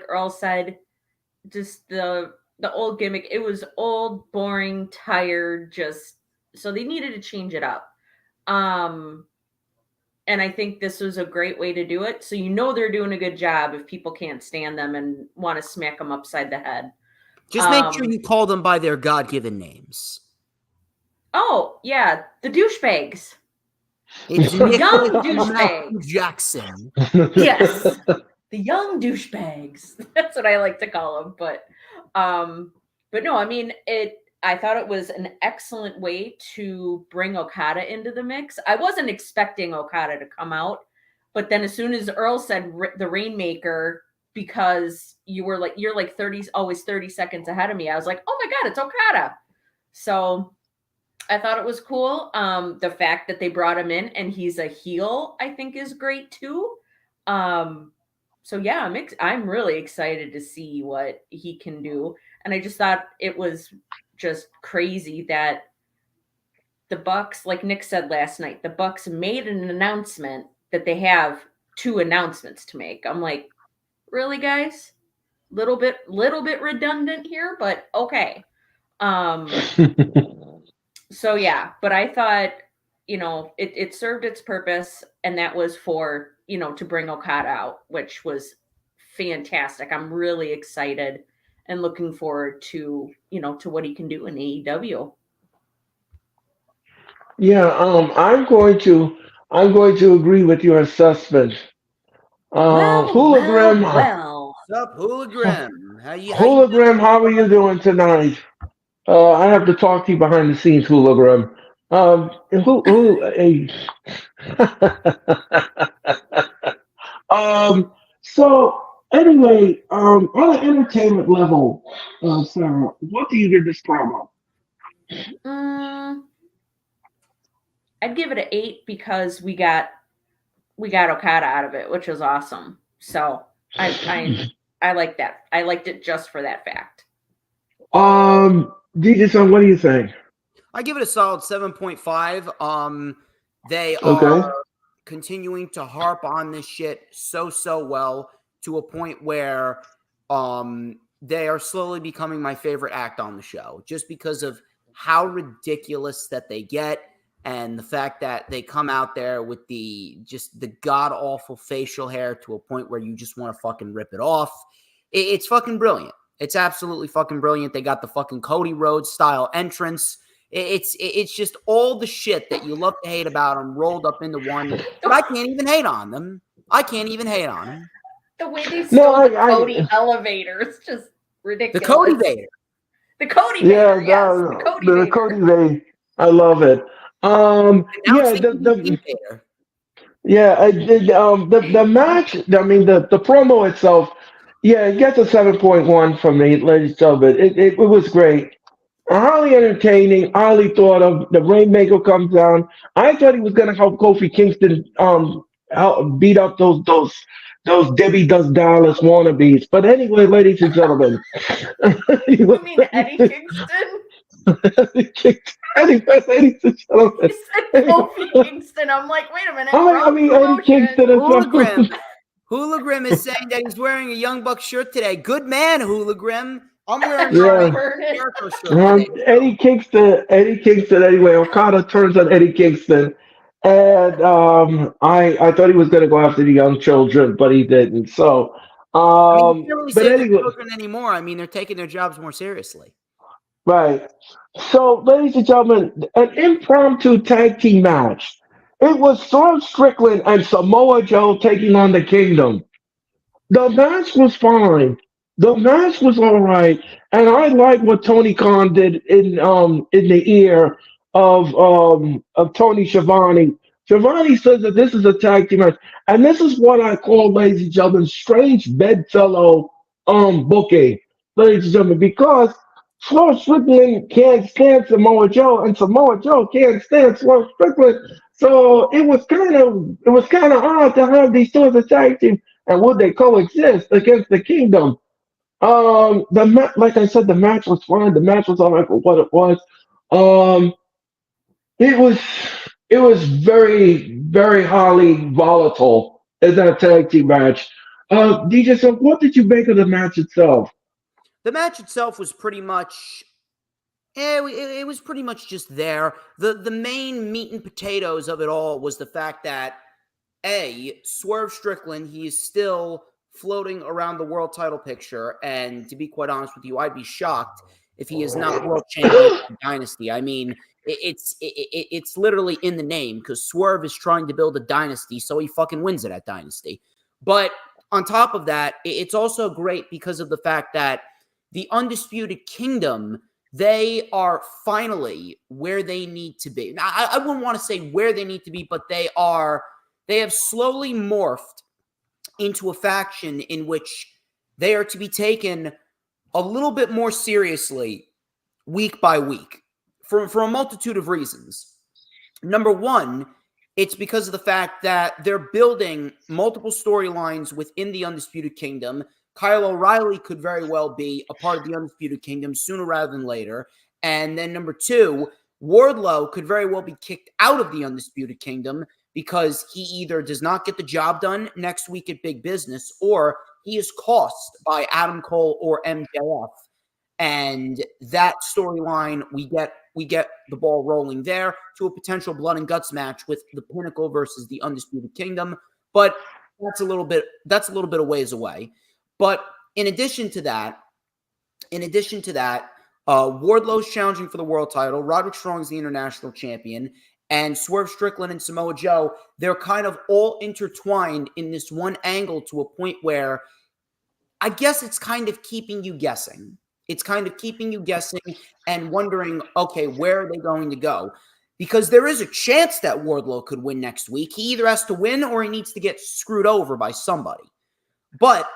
Earl said, just the old gimmick. It was old, boring, tired, just, so they needed to change it up. And I think this was a great way to do it. So you know they're doing a good job if people can't stand them and want to smack them upside the head. Just make sure you call them by their God-given names. Oh, yeah, the douchebags. It's The young douchebags. Jackson. Yes, the young douchebags. That's what I like to call them. But no, I mean, I thought it was an excellent way to bring Okada into the mix. I wasn't expecting Okada to come out, but then as soon as Earl said the Rainmaker, because you're like 30 seconds ahead of me, I was like, oh my God, it's Okada. So I thought it was cool. The fact that they brought him in and he's a heel, I think is great too. So yeah, I'm really excited to see what he can do. And I just thought it was just crazy that the Bucks, like Nick said last night, the Bucks made an announcement that they have 2 announcements to make. I'm like, really, guys? Little bit redundant here, but okay. So yeah, but I thought, it served its purpose, and that was for, to bring Okada out, which was fantastic. I'm really excited and looking forward to, to what he can do in AEW. Yeah, I'm going to agree with your assessment. Hologram, What's up, Hologram? Hologram, how are you doing tonight? I have to talk to you behind the scenes, Hologram. Hey. So anyway, on an entertainment level, Sarah, what do you give this promo? I'd give it an 8 because we got Okada out of it, which was awesome. So I like that. I liked it just for that fact. DJ Son, what do you think? I give it a solid 7.5. They are continuing to harp on this shit so well to a point where they are slowly becoming my favorite act on the show, just because of how ridiculous that they get, and the fact that they come out there with the god-awful facial hair to a point where you just want to fucking rip it off. It's fucking brilliant. It's absolutely fucking brilliant. They got the fucking Cody Rhodes style entrance. It's just all the shit that you love to hate about them rolled up into one. But I can't even hate on them. The way they stole the Cody elevator is just ridiculous. The Cody Vader. The Cody Vader, yes. The Cody Vader. I love it. The match. I mean, the promo itself. Yeah, it gets a 7.1 from me, ladies and gentlemen. It was great. Highly entertaining. Highly thought of. The Rainmaker comes down. I thought he was going to help Kofi Kingston help beat up those Debbie Does Dallas wannabes. But anyway, ladies and gentlemen. You mean Eddie Kingston? Anyway, ladies and gentlemen. You said Kofi Kingston. I'm like, wait a minute. Eddie Kingston is Hologram is saying that he's wearing a Young Buck shirt today. Good man, Hologram. I'm wearing a Eddie Kingston. Anyway, Okada turns on Eddie Kingston, and I thought he was going to go after the young children, but he didn't. So, you can't really say they're children anymore. I mean, they're taking their jobs more seriously. Right. So, ladies and gentlemen, an impromptu tag team match. It was Swerve Strickland and Samoa Joe taking on the Kingdom. The match was fine. The match was all right, and I like what Tony Khan did in the ear of Tony Schiavone. Schiavone says that this is a tag team match, and this is what I call, ladies and gentlemen, strange bedfellow booking, ladies and gentlemen, because Swerve Strickland can't stand Samoa Joe, and Samoa Joe can't stand Swerve Strickland. So it was kind of odd to have these two as a tag team. and would they coexist against the Kingdom? Like I said, the match was fine. The match was all right for what it was. Um, it was it was very highly volatile in that tag team match. DJ, so what did you make of the match itself? The match itself was pretty much it was pretty much just there. The main meat and potatoes of it all was the fact that Swerve Strickland, he is still floating around the world title picture, and to be quite honest with you, I'd be shocked if he is not world champion of Dynasty. I mean, it's literally in the name because Swerve is trying to build a dynasty, so he fucking wins it at Dynasty. But on top of that, it's also great because of the fact that the Undisputed Kingdom, they are finally where they need to be. Now, I wouldn't want to say where they need to be, but they have slowly morphed into a faction in which they are to be taken a little bit more seriously week by week for a multitude of reasons. Number one, it's because of the fact that they're building multiple storylines within the Undisputed Kingdom. Kyle O'Reilly could very well be a part of the Undisputed Kingdom sooner rather than later. And then number two, Wardlow could very well be kicked out of the Undisputed Kingdom because he either does not get the job done next week at Big Business or he is cost by Adam Cole or MJF. And that storyline, we get the ball rolling there to a potential blood and guts match with the Pinnacle versus the Undisputed Kingdom. But that's a little bit of ways away. But in addition to that, Wardlow's challenging for the world title. Roderick Strong's the international champion. And Swerve Strickland and Samoa Joe, they're kind of all intertwined in this one angle to a point where I guess it's kind of keeping you guessing. It's kind of keeping you guessing and wondering, okay, where are they going to go? Because there is a chance that Wardlow could win next week. He either has to win or he needs to get screwed over by somebody. But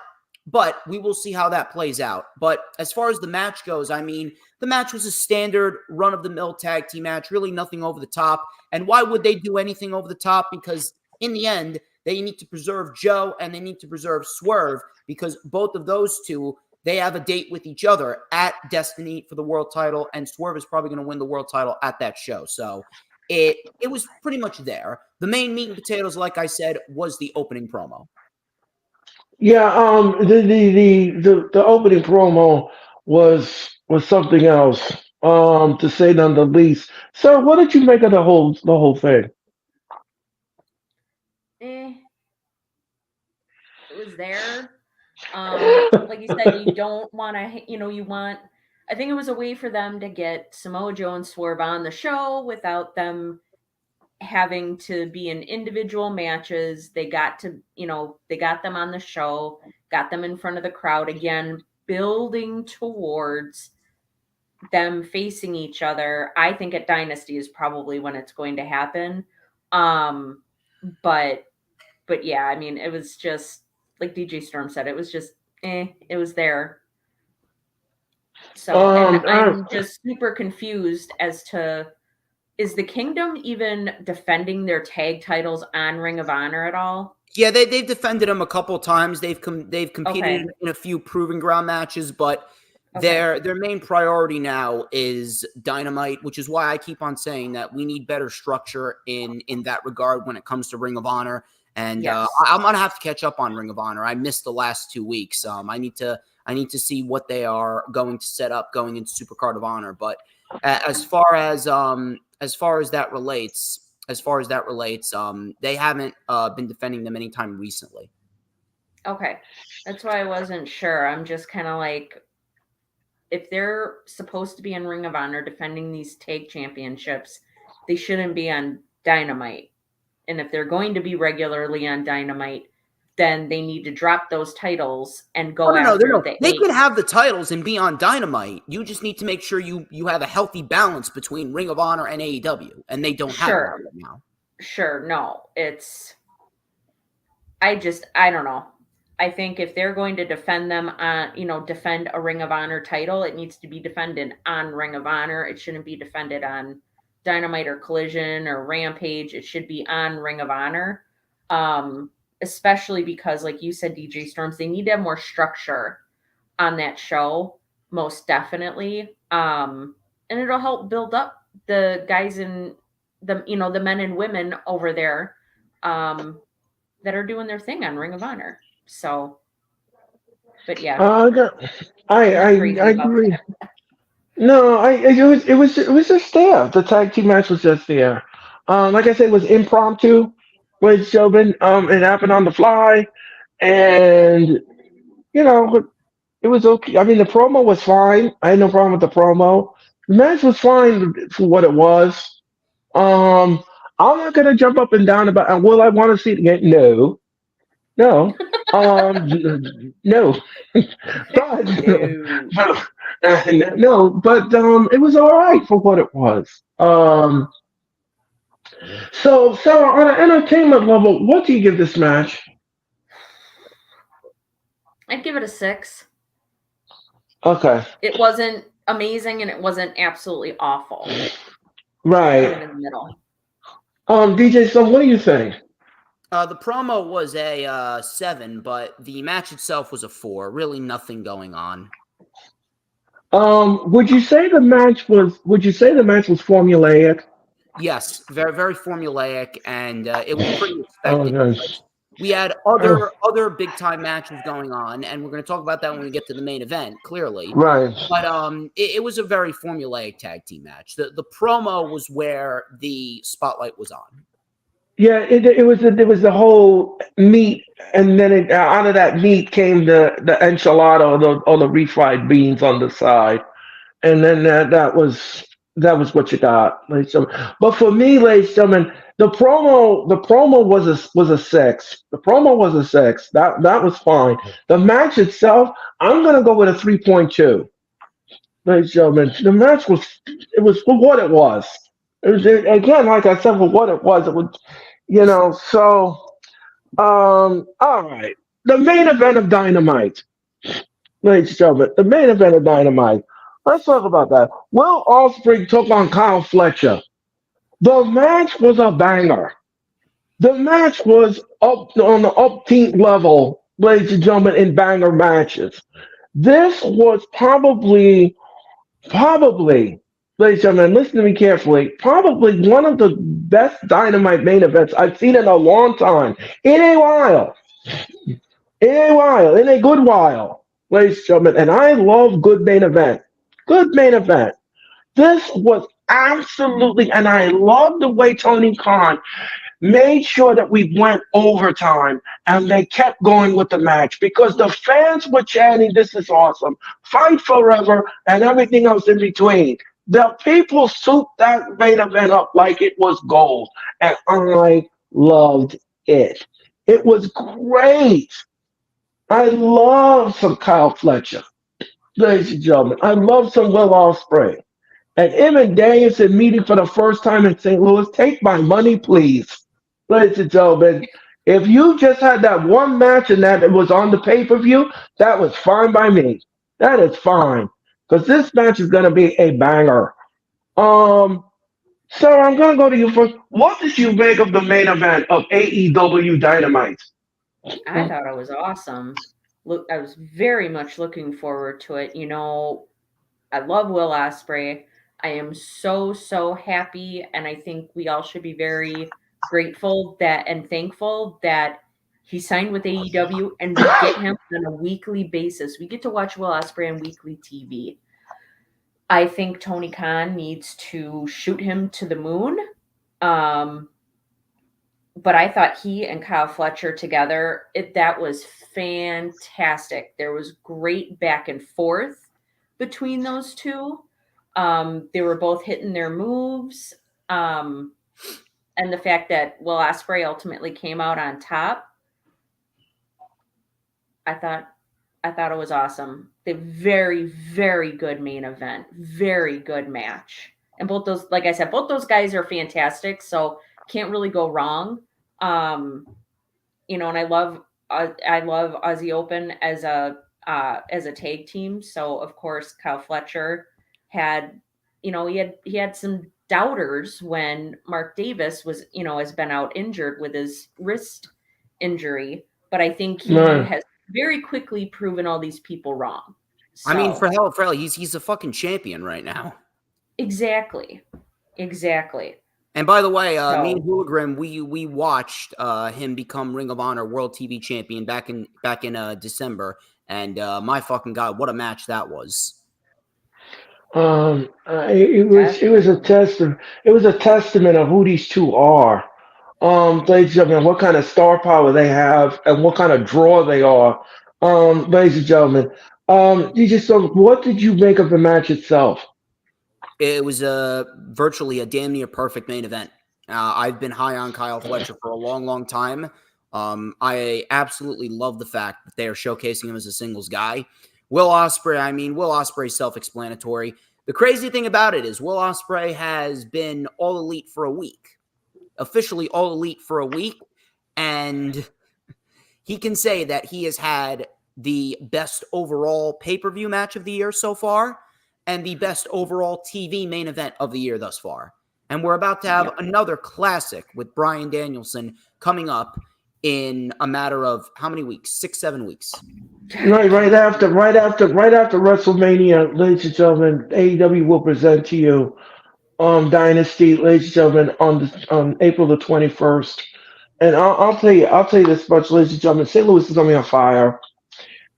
we will see how that plays out. But as far as the match goes, I mean, the match was a standard run-of-the-mill tag team match, really nothing over the top. And why would they do anything over the top? Because in the end, they need to preserve Joe and they need to preserve Swerve because both of those two, they have a date with each other at Destiny for the world title, and Swerve is probably going to win the world title at that show. So it was pretty much there. The main meat and potatoes, like I said, was the opening promo. Yeah, the opening promo was something else, to say none the least. So, what did you make of the whole thing? Eh, it was there. Like you said, you don't want to, you want. I think it was a way for them to get Samoa Joe and Swerve on the show without them having to be in individual matches. They got them on the show, got them in front of the crowd again, building towards them facing each other. I think at Dynasty is probably when it's going to happen. But yeah, I mean, it was just like DJ Storm said, it was just it was there. So, and I'm just super confused as to, is the Kingdom even defending their tag titles on Ring of Honor at all? Yeah, they've defended them a couple of times. They've competed in a few proving ground matches, but their main priority now is Dynamite, which is why I keep on saying that we need better structure in that regard when it comes to Ring of Honor. And Yes. I'm gonna have to catch up on Ring of Honor. I missed the last 2 weeks. I need to see what they are going to set up going into Supercard of Honor. But as far as that relates, they haven't been defending them anytime recently. Okay, that's why I wasn't sure. I'm just kind of like, if they're supposed to be in Ring of Honor defending these tag championships, they shouldn't be on Dynamite. And if they're going to be regularly on Dynamite, then they need to drop those titles and go after the They can have the titles and be on Dynamite. You just need to make sure you have a healthy balance between Ring of Honor and AEW, and they don't have that right now. Sure, no. I don't know. I think if they're going to defend them defend a Ring of Honor title, it needs to be defended on Ring of Honor. It shouldn't be defended on Dynamite or Collision or Rampage. It should be on Ring of Honor. especially because, like you said, DJ Storms, they need to have more structure on that show, most definitely. And it'll help build up the guys in the the men and women over there that are doing their thing on Ring of Honor. So, but yeah, I got, I crazy about agree. that. No, it was just there. The tag team match was just there. Like I said, it was impromptu with Chauvin. It happened on the fly, and you know, it was okay. I mean, the promo was fine. I had no problem with the promo. The match was fine for what it was. Um, I'm not gonna jump up and down about. Will I want to see it again? No, no. No. But No. no, but it was all right for what it was. So on an entertainment level, what do you give this match? I'd give it a 6. Okay, It wasn't amazing and it wasn't absolutely awful. Kind of right. in the middle. DJ, so what do you think? The promo was a 7, but the match itself was a 4. Really nothing going on. Would you say the match was? Would you say the match was formulaic? Yes, very very formulaic, and it was pretty Oh, expected gosh. because we had Uh, other big time matches going on, and we're going to talk about that when we get to the main event. Clearly, right. but it was a very formulaic tag team match. The promo was where the spotlight was on. Yeah, it was the whole meat, and then out of that meat came the enchilada or the refried beans on the side. And then that was what you got, ladies and gentlemen. But for me, ladies and gentlemen, the promo was a 6. The promo was a 6. That was fine. The match itself, I'm gonna go with a 3.2. Ladies and gentlemen, the match was it was for what it was. It was again, like I said, for what it was. It was, so all right. The main event of Dynamite, ladies and gentlemen, the main event of Dynamite. Let's talk about that. Will Ospreay took on Kyle Fletcher. The match was a banger. The match was up on the upteenth level, ladies and gentlemen, in banger matches. This was probably, ladies and gentlemen, listen to me carefully, probably one of the best Dynamite main events I've seen in a long time. In a while. In a good while, ladies and gentlemen. And I love good main event. Good main event. This was absolutely, and I love the way Tony Khan made sure that we went overtime and they kept going with the match because the fans were chanting, "This is awesome. Fight forever," and everything else in between. The people souped that main event up like it was gold, and I loved it. It was great. I love some Kyle Fletcher, ladies and gentlemen. I love some Will Ospreay. And him and Danielson meeting for the first time in St. Louis. Take my money, please. Ladies and gentlemen, if you just had that one match and that it was on the pay-per-view, that was fine by me. That is fine. Because this match is going to be a banger. Um, so I'm going to go to you first. What did you make of the main event of AEW Dynamite? I thought it was awesome. Look, I was very much looking forward to it. I love Will Ospreay. I am so happy, and I think we all should be very grateful and thankful that he signed with AEW, and we get him on a weekly basis. We get to watch Will Ospreay on weekly TV. I think Tony Khan needs to shoot him to the moon. But I thought he and Kyle Fletcher together, that was fantastic. There was great back and forth between those two. They were both hitting their moves. And the fact that Will Ospreay ultimately came out on top, I thought it was awesome. The very, very good main event, very good match. And both those, like I said, both those guys are fantastic. So can't really go wrong. And I love Aussie Open as a tag team. So of course Kyle Fletcher had, he had some doubters when Mark Davis was, has been out injured with his wrist injury, but I think he No. has very quickly proven all these people wrong. I mean, So- for hell, he's a fucking champion right now. Exactly. And by the way, So- me and Hooligrim, we watched him become Ring of Honor World TV Champion back in December, and my fucking god, what a match that was! It was a testament of who these two are. Ladies and gentlemen, what kind of star power they have and what kind of draw they are. Ladies and gentlemen, what did you make of the match itself? It was virtually a damn near perfect main event. I've been high on Kyle Fletcher for a long, long time. I absolutely love the fact that they are showcasing him as a singles guy. Will Ospreay's self-explanatory. The crazy thing about it is Will Ospreay has been All Elite for a week. Officially All Elite for a week. And he can say that he has had the best overall pay-per-view match of the year so far and the best overall TV main event of the year thus far. And we're about to have another classic with Bryan Danielson coming up in a matter of how many weeks? 6-7 weeks. Right after WrestleMania, ladies and gentlemen, AEW will present to you Dynasty, ladies and gentlemen, on April the 21st. And I'll tell you this much, ladies and gentlemen, St. Louis is gonna be on fire.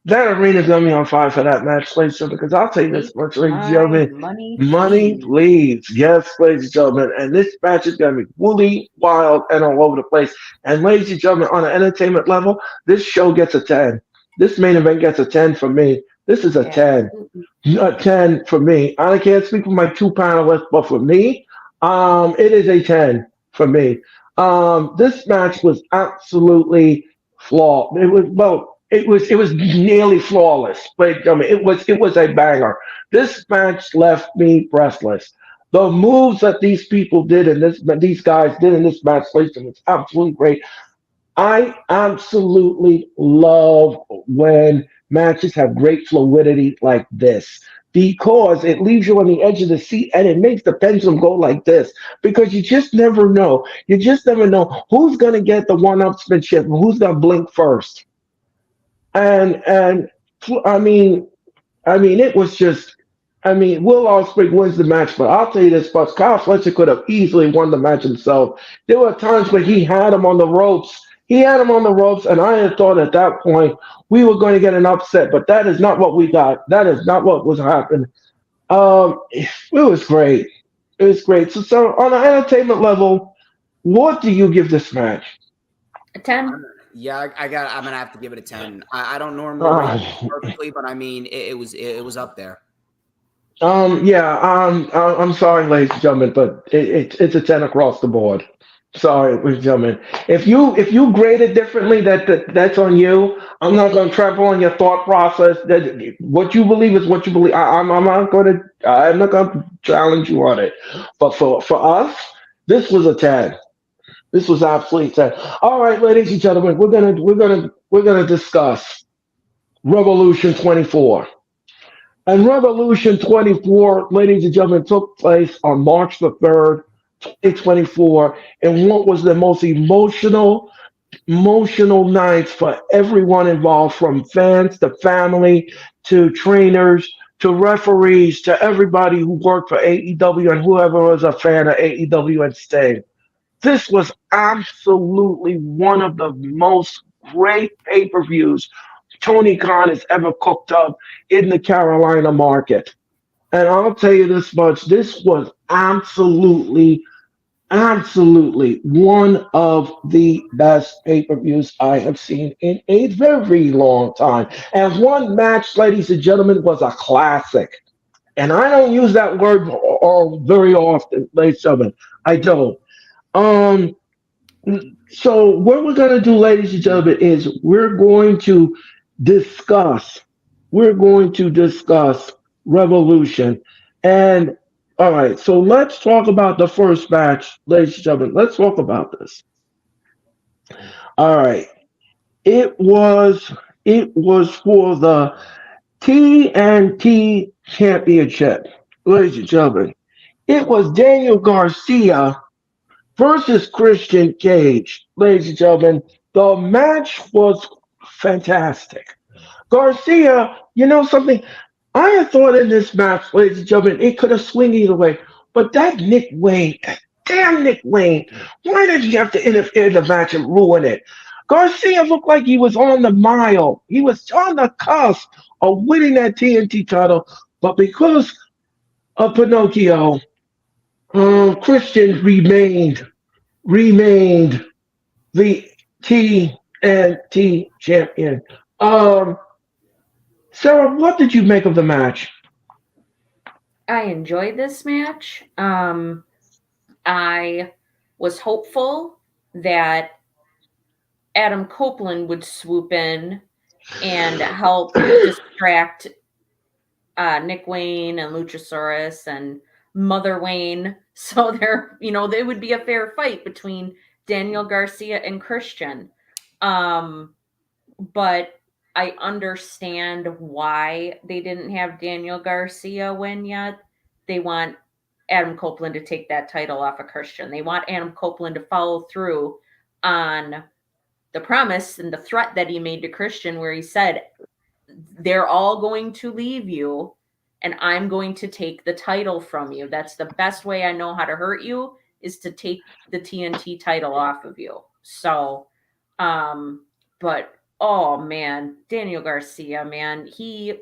That arena is gonna be on fire for that match, ladies and gentlemen, because I'll tell you this much, ladies and gentlemen, money please. Yes, ladies and gentlemen, and this match is gonna be woolly, wild, and all over the place. And ladies and gentlemen, on an entertainment level, this show gets a 10. This main event gets a 10 from me. This is a 10. A 10 for me. I can't speak for my two panelists, but for me, it is a 10 for me. This match was absolutely flawed. It was nearly flawless. But I mean, it was a banger. This match left me breathless. The moves that these guys did in this match, was absolutely great. I absolutely love when matches have great fluidity like this because it leaves you on the edge of the seat and it makes the pendulum go like this because you just never know. You just never know who's going to get the one-upsmanship and who's going to blink first. And I mean, it was just. Will Ospreay wins the match, but I'll tell you this much: Kyle Fletcher could have easily won the match himself. There were times where he had him on the ropes. And I had thought at that point we were going to get an upset, but that is not what we got. That is not what was happening. It was great. It was great. So on an entertainment level, what do you give this match? A 10. Yeah, I'm gonna have to give it a 10. I don't normally rate it perfectly, but I mean it was up there. I'm sorry, ladies and gentlemen, but it's a 10 across the board. Sorry, ladies and gentlemen. If you grade it differently, that's on you. I'm not going to trample on your thought process. That what you believe is what you believe. I'm not going to challenge you on it. But for us, this was a 10. This was absolutely 10. All right, ladies and gentlemen, we're gonna discuss Revolution 24. And Revolution 24, ladies and gentlemen, took place on March the 3rd, 2024, in what was the most emotional nights for everyone involved, from fans to family to trainers to referees to everybody who worked for AEW and whoever was a fan of AEW and stayed. This was absolutely one of the most great pay-per-views Tony Khan has ever cooked up in the Carolina market. And I'll tell you this much, this was absolutely one of the best pay-per-views I have seen in a very long time. And one match, ladies and gentlemen, was a classic. And I don't use that word very often, ladies and gentlemen. I don't. So what we're going to do, ladies and gentlemen, is we're going to discuss Revolution. And all right, so let's talk about the first match, ladies and gentlemen. Let's talk about this. All right. It was for the TNT Championship, ladies and gentlemen. It was Daniel Garcia versus Christian Cage, ladies and gentlemen. The match was fantastic. Garcia, you know something? I had thought in this match, ladies and gentlemen, it could have swung either way. But that Nick Wayne, that damn Nick Wayne, why did he have to interfere in the match and ruin it? Garcia looked like he was on the mile. He was on the cusp of winning that TNT title. But because of Pinocchio, Christian remained the TNT champion. Um, Sarah, what did you make of the match? I enjoyed this match. I was hopeful that Adam Copeland would swoop in and help distract Nick Wayne and Luchasaurus and Mother Wayne. So there would be a fair fight between Daniel Garcia and Christian. But I understand why they didn't have Daniel Garcia win yet. They want Adam Copeland to take that title off of Christian. They want Adam Copeland to follow through on the promise and the threat that he made to Christian, where he said, they're all going to leave you and I'm going to take the title from you. That's the best way I know how to hurt you, is to take the TNT title off of you. So, but oh man, Daniel Garcia, man, he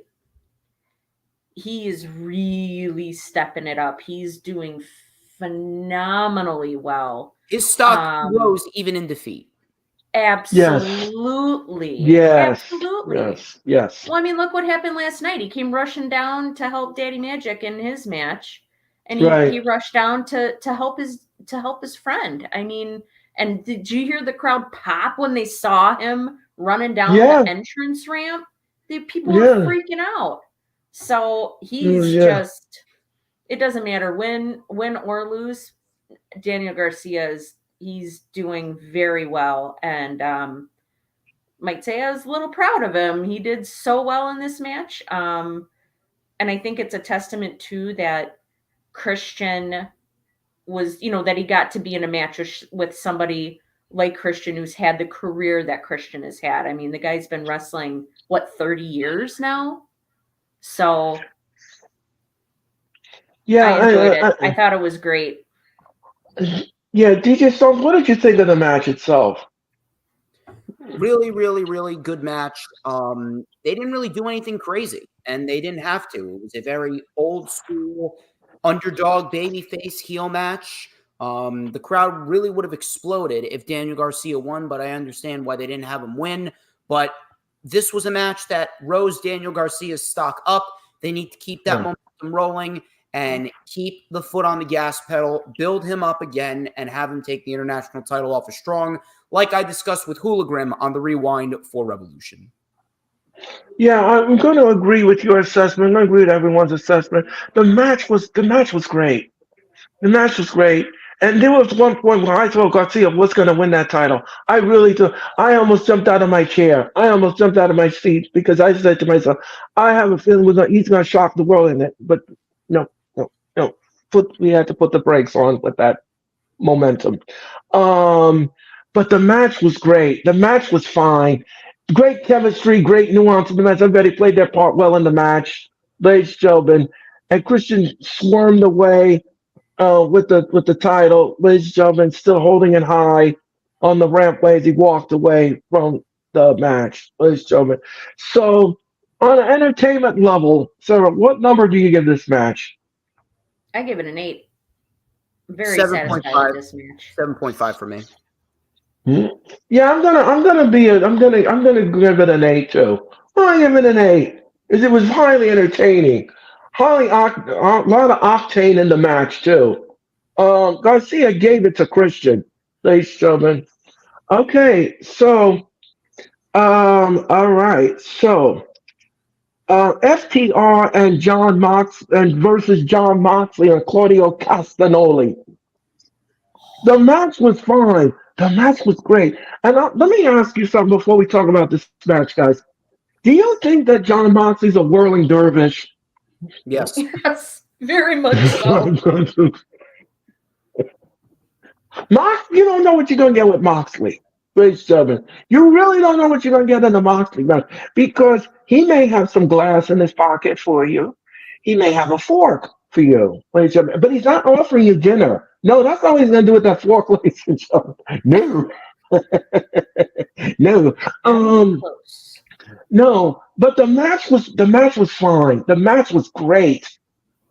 is really stepping it up. He's doing phenomenally well. His stock rose even in defeat. Absolutely. Yes. Absolutely. Yes. Well, I mean, look what happened last night. He came rushing down to help Daddy Magic in his match, and he rushed down to help his friend. I mean, and did you hear the crowd pop when they saw him running down the entrance ramp? The people were freaking out. So he's just, it doesn't matter win or lose. Daniel Garcia he's doing very well, and might say I was a little proud of him. He did so well in this match. And I think it's a testament to that Christian was, that he got to be in a match with somebody like Christian, who's had the career that Christian has had. I mean, the guy's been wrestling, 30 years now? So I enjoyed it. I thought it was great. Yeah, DJ Stones, what did you think of the match itself? Really, really, really good match. They didn't really do anything crazy, and they didn't have to. It was a very old school underdog babyface heel match. The crowd really would have exploded if Daniel Garcia won, but I understand why they didn't have him win. But this was a match that rose Daniel Garcia's stock up. They need to keep that momentum rolling and keep the foot on the gas pedal, build him up again, and have him take the international title off of Strong, like I discussed with Hooligram on the Rewind for Revolution. Yeah, I'm going to agree with your assessment. I agree with everyone's assessment. The match was great. The match was great. And there was one point where I thought Garcia was going to win that title. I really do. I almost jumped out of my chair. I almost jumped out of my seat because I said to myself, I have a feeling he's going to shock the world in it. But no. We had to put the brakes on with that momentum. But the match was great. The match was fine. Great chemistry, great nuance in the match. Everybody played their part well in the match, ladies and gentlemen. And Christian swarmed away with the title, ladies and gentlemen, still holding it high on the rampway as he walked away from the match, ladies and gentlemen. So, on an entertainment level, Sarah, what number do you give this match? I give it an 8. Very satisfied with this match. 7.5 for me. Yeah, I'm gonna give it an 8 too. I give it an 8 because it was highly entertaining, a lot of octane in the match too. Garcia gave it to Christian, ladies and gentlemen. Okay, so all right, so FTR and John Mox versus John Moxley and Claudio Castagnoli. The match was fine. The match was great. And let me ask you something before we talk about this match, guys. Do you think that John Moxley's a whirling dervish? Yes. Yes, very much so. You don't know what you're going to get with Moxley. ladies and gentlemen, you really don't know what you're going to get in the Moxley match because he may have some glass in his pocket for you. He may have a fork for you, ladies and gentlemen, but he's not offering you dinner. No, that's not what he's going to do with that fork, ladies and gentlemen. No, no. Not even close. No, but the match was fine. The match was great.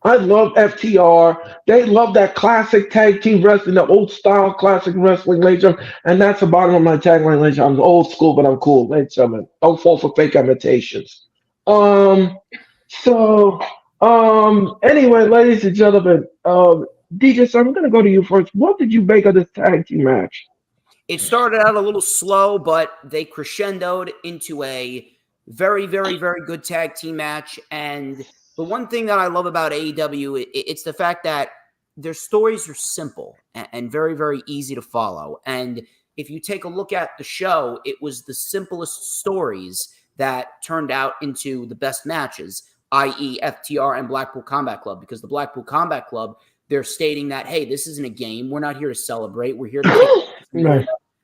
I love FTR. They love that classic tag team wrestling, the old style classic wrestling, ladies and gentlemen. And that's the bottom of my tagline, ladies and gentlemen. I'm old school, but I'm cool, ladies and gentlemen. Don't fall for fake imitations. So anyway, ladies and gentlemen, DJ, so I'm gonna go to you first. What did you make of this tag team match? It started out a little slow, but they crescendoed into a very, very, very good tag team match. And the one thing that I love about AEW, it's the fact that their stories are simple and very, very easy to follow. And if you take a look at the show, it was the simplest stories that turned out into the best matches, i.e. FTR and Blackpool Combat Club, because the Blackpool Combat Club, they're stating that, hey, this isn't a game. We're not here to celebrate. We're here to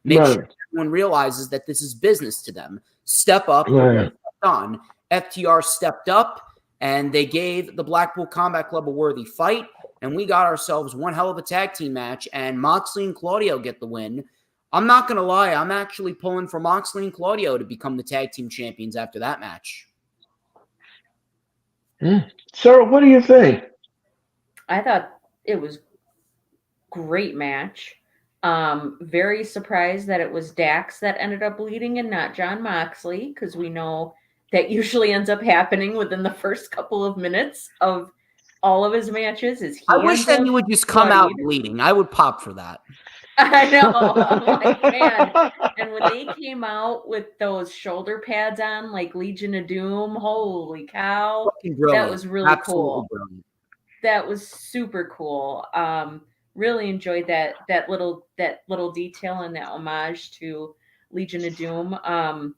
make sure everyone realizes that this is business to them. Step up or get on. FTR stepped up, and they gave the Blackpool Combat Club a worthy fight, and we got ourselves one hell of a tag team match, and Moxley and Claudio get the win. I'm not going to lie. I'm actually pulling for Moxley and Claudio to become the tag team champions after that match. Sarah, what do you think? I thought it was great match. Very surprised that it was Dax that ended up leading and not John Moxley, because we know that usually ends up happening within the first couple of minutes of all of his matches. I wish that he would just come out bleeding. I would pop for that. I know. I'm like, man. And when they came out with those shoulder pads on, like Legion of Doom, holy cow. That was really cool. Brilliant. That was super cool. Really enjoyed that little detail and that homage to Legion of Doom.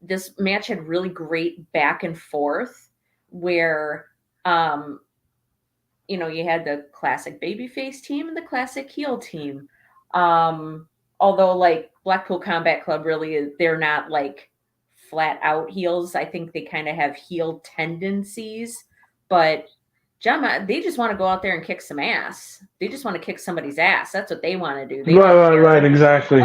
This match had really great back and forth where you had the classic babyface team and the classic heel team. Although like Blackpool Combat Club they're not like flat out heels. I think they kind of have heel tendencies, but they just want to go out there and kick some ass. They just want to kick somebody's ass. That's what they want to do. They right, exactly.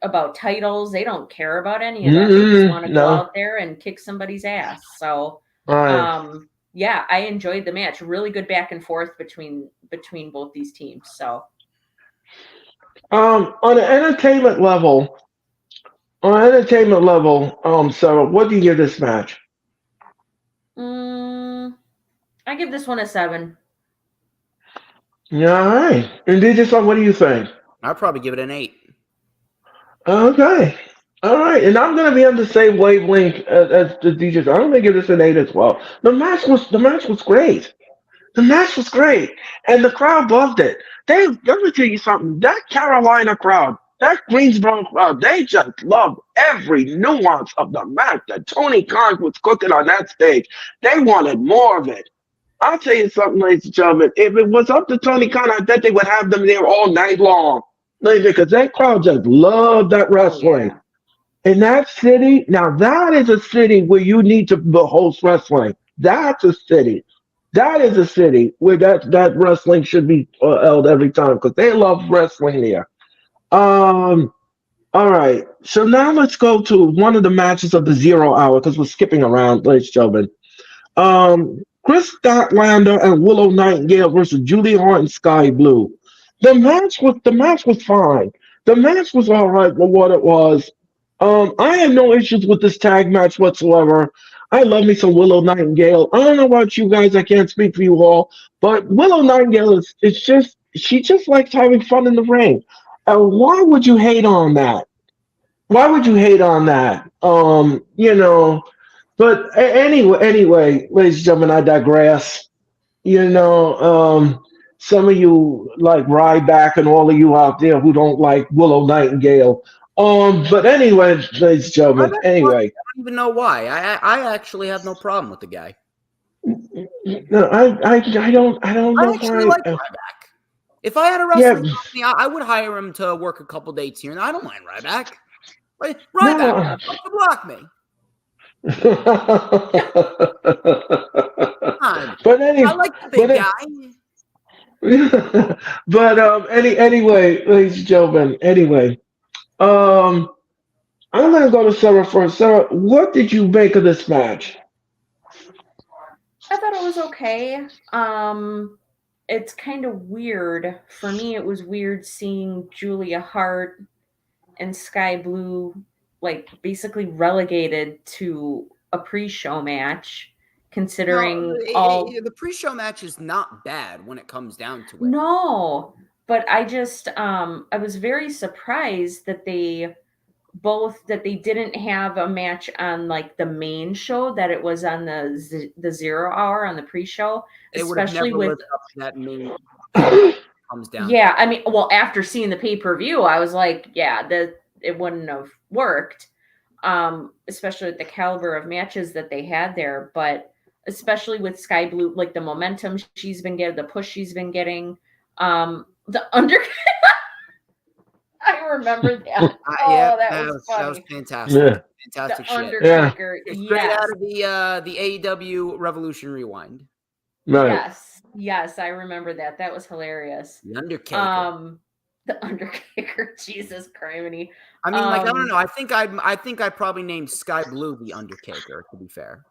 About titles. They don't care about any of that. They just want to go out there and kick somebody's ass. So, yeah, I enjoyed the match. Really good back and forth between both these teams. So, on an entertainment level, Sarah, what do you give this match? I give this one a 7. Yeah, all right. And DJ, what do you think? I'd probably give it an 8. Okay. All right. And I'm going to be on the same wavelength as the DJ. I'm going to give this an 8 as well. The match was great. The match was great. And the crowd loved it. Let me tell you something. That Carolina crowd, that Greensboro crowd, they just loved every nuance of the match that Tony Khan was cooking on that stage. They wanted more of it. I'll tell you something, ladies and gentlemen. If it was up to Tony Khan, I bet they would have them there all night long. Because that crowd just loved that wrestling. Oh, yeah. In that city, now that is a city where you need to host wrestling. That's a city. That is a city where that wrestling should be held every time because they love wrestling there. All right. So now let's go to one of the matches of the 0 hour because we're skipping around, ladies and gentlemen. Chris Statlander and Willow Nightingale versus Julia Hart and Sky Blue. The match was fine. The match was all right for what it was. I had no issues with this tag match whatsoever. I love me some Willow Nightingale. I don't know about you guys. I can't speak for you all, but Willow Nightingale she just likes having fun in the ring. Why would you hate on that? Why would you hate on that? But anyway, ladies and gentlemen, I digress. Some of you like Ryback and all of you out there who don't like Willow Nightingale. But anyway, ladies and gentlemen, I don't even know why. I actually have no problem with the guy. No, I don't know I actually why. like Ryback. If I had a Yeah. wrestling company, I would hire him to work a couple dates here, and I don't mind Ryback. Like, Ryback, No. fucking block me. Fine. but I like the big but guy. anyway, ladies and gentlemen. Anyway, um, I'm gonna go to Sarah first. Sarah, what did you make of this match? I thought it was okay. It's kind of weird. For me, it was weird seeing Julia Hart and Sky Blue like basically relegated to a pre-show match, considering all. The pre-show match is not bad when it comes down to it. No, but I just I was very surprised that they didn't have a match on like the main show, that it was on the 0 hour on the pre-show, They would have especially never with lived up to that main comes down. yeah, I mean, well, after seeing the pay-per-view, I was like, yeah, it wouldn't have worked, especially with the caliber of matches that they had there, but especially with Sky Blue, like the momentum she's been getting, the push she's been getting, the under. I remember that. That was funny. That was fantastic. Yeah. Fantastic The shit. Undertaker, It's straight yes. out of the AEW Revolution Rewind. Right. Yes, I remember that. That was hilarious. The Undertaker. The Undertaker, Jesus criminy. I mean, like, I don't know. I think I probably named Sky Blue the Undertaker, to be fair.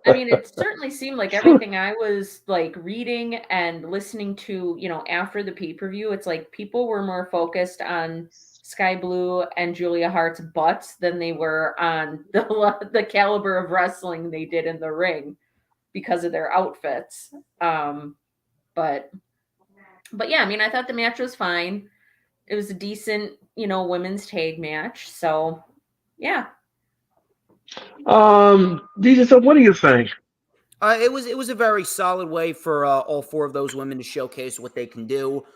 I mean, it certainly seemed like everything I was like reading and listening to, after the pay-per-view, it's like people were more focused on Sky Blue and Julia Hart's butts than they were on the caliber of wrestling they did in the ring because of their outfits. But yeah, I mean, I thought the match was fine. It was a decent, women's tag match. So yeah. DJ, so what do you think? It was a very solid way for all four of those women to showcase what they can do.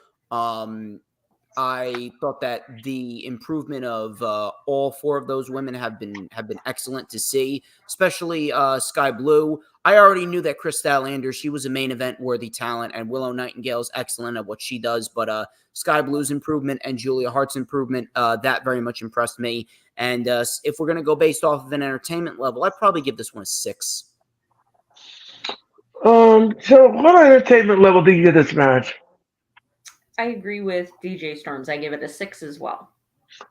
I thought that the improvement of all four of those women have been excellent to see, especially Sky Blue. I already knew that Chris Statlander, she was a main event worthy talent, and Willow Nightingale's excellent at what she does. But Sky Blue's improvement and Julia Hart's improvement, that very much impressed me. And if we're going to go based off of an entertainment level, I'd probably give this one a 6. So what entertainment level do you give this match? I agree with DJ Storms. I give it a 6 as well.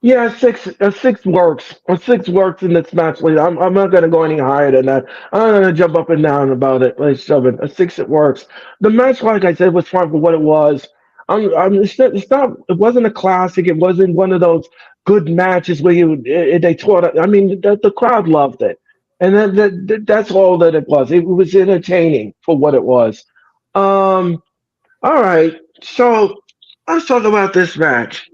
Yeah, a six works. A 6 works in this match. I'm not going to go any higher than that. I'm not going to jump up and down about it. Like 7, a 6, it works. The match, like I said, was fine for what it was. It's not. It wasn't a classic. It wasn't one of those good matches where they taught. I mean, the crowd loved it, and that's all that it was. It was entertaining for what it was. All right, so let's talk about this match.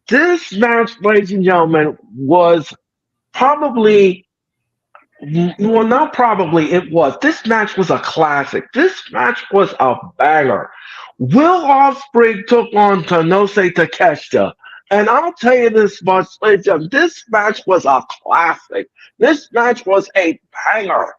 This match, ladies and gentlemen, was probably, well, not probably, it was. This match was a classic. This match was a banger. Will Ospreay took on Tanose Takeshita. And I'll tell you this much, ladies and gentlemen, this match was a classic. This match was a banger.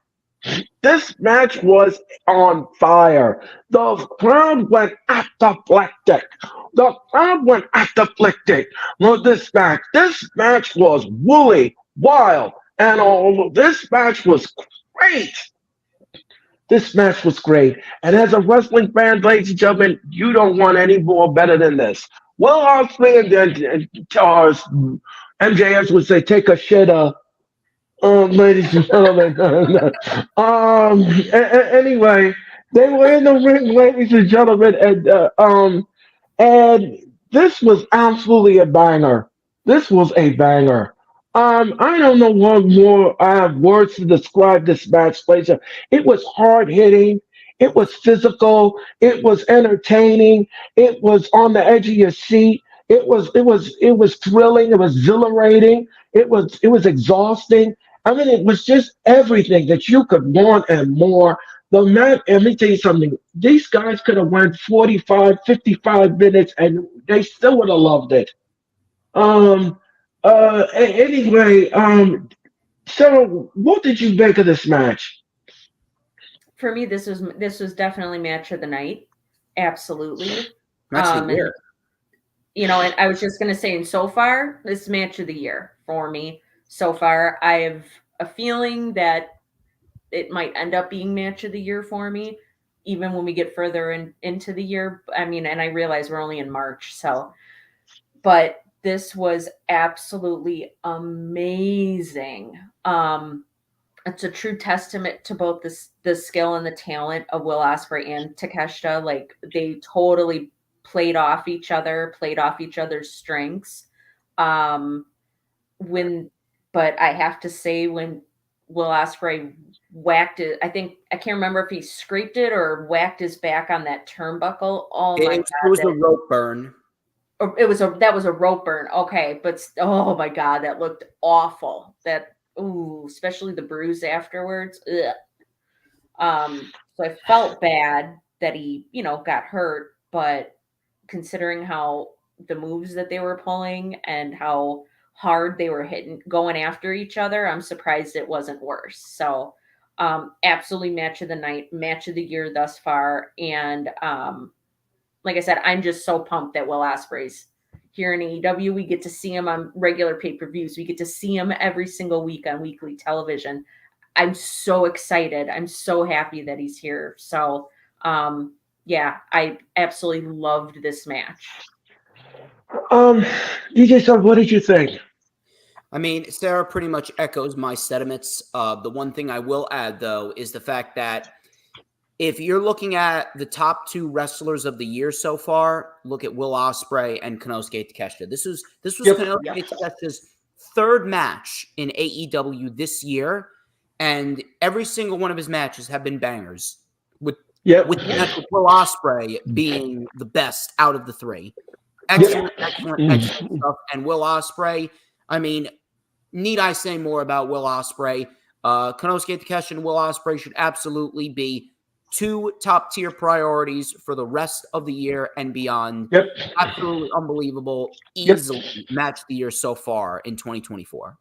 This match was on fire. The crowd went apoplectic. The crowd went apoplectic. Look, this match was woolly, wild, and all. This match was great. This match was great. And as a wrestling fan, ladies and gentlemen, you don't want any more better than this. Well, Ospreay and MJS would say, take a shit up. Ladies and gentlemen. Anyway, they were in the ring, ladies and gentlemen, and this was absolutely a banger. This was a banger. I don't know what more I have words to describe this match, ladies and gentlemen. It was hard hitting. It was physical. It was entertaining. It was on the edge of your seat. It was thrilling. It was exhilarating. It was exhausting. I mean, it was just everything that you could want and more. The match, let me tell you something. These guys could have went 45, 55 minutes, and they still would have loved it. Anyway, so what did you make of this match? For me, this was definitely match of the night. Absolutely. Match of the And year. you know, and I was just gonna say, and so far, this match of the year for me. So far, I have a feeling that it might end up being match of the year for me, even when we get further into the year. I mean, and I realize we're only in March, so but this was absolutely amazing. It's a true testament to both the skill and the talent of Will Ospreay and Takeshita. Like they totally played off each other, played off each other's strengths. Um, when, but I have to say, when Will Ospreay whacked it, I can't remember if he scraped it or whacked his back on that turnbuckle. Oh my It god, was a rope burn. that was a rope burn. Okay, but oh my god, that looked awful. That especially the bruise afterwards. Ugh. So I felt bad that he, got hurt, but considering how the moves that they were pulling and how hard they were hitting, going after each other, I'm surprised it wasn't worse. So, absolutely match of the night, match of the year thus far, and like I said, I'm just so pumped that Will Ospreay's here in AEW. We get to see him on regular pay-per-views. We get to see him every single week on weekly television. I'm so excited. I'm so happy that he's here. So, yeah, I absolutely loved this match. DJ Sub, what did you think? I mean, Sarah pretty much echoes my sentiments. The one thing I will add, though, is the fact that if you're looking at the top two wrestlers of the year so far, look at Will Ospreay and Konosuke Takeshita. This was Konosuke Takeshita's third match in AEW this year, and every single one of his matches have been bangers. With Will Ospreay being the best out of the three. Excellent stuff. And Will Ospreay, I mean, need I say more about Will Ospreay? Konosuke Takeshita and Will Ospreay should absolutely be two top-tier priorities for the rest of the year and beyond. Yep. Absolutely unbelievable. Easily match the year so far in 2024.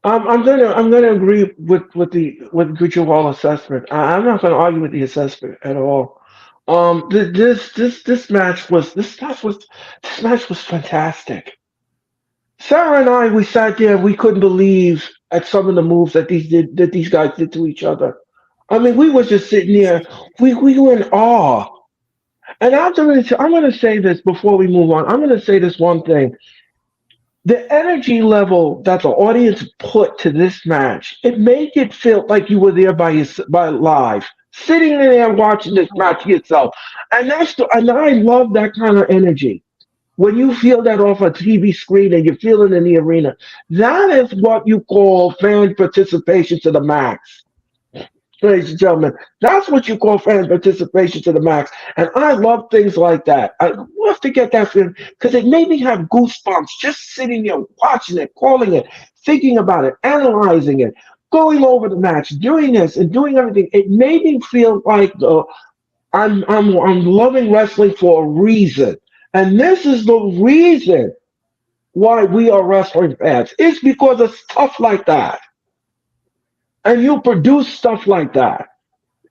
I'm gonna agree with Gucci's assessment. I'm not gonna argue with the assessment at all. This match was fantastic. Sarah and I, we sat there, we couldn't believe at some of the moves that these guys did to each other. I mean, we were just sitting there, we were in awe. And I'm gonna say this before we move on. I'm gonna say this one thing. The energy level that the audience put to this match, it made it feel like you were there by live, sitting there watching this match yourself. And I love that kind of energy. When you feel that off a TV screen and you feel it in the arena, that is what you call fan participation to the max. Ladies and gentlemen, that's what you call fan participation to the max. And I love things like that. I love to get that feeling because it made me have goosebumps just sitting there watching it, calling it, thinking about it, analyzing it, going over the match, doing this and doing everything. It made me feel like I'm loving wrestling for a reason. And this is the reason why we are wrestling fans. It's because of stuff like that. And you produce stuff like that.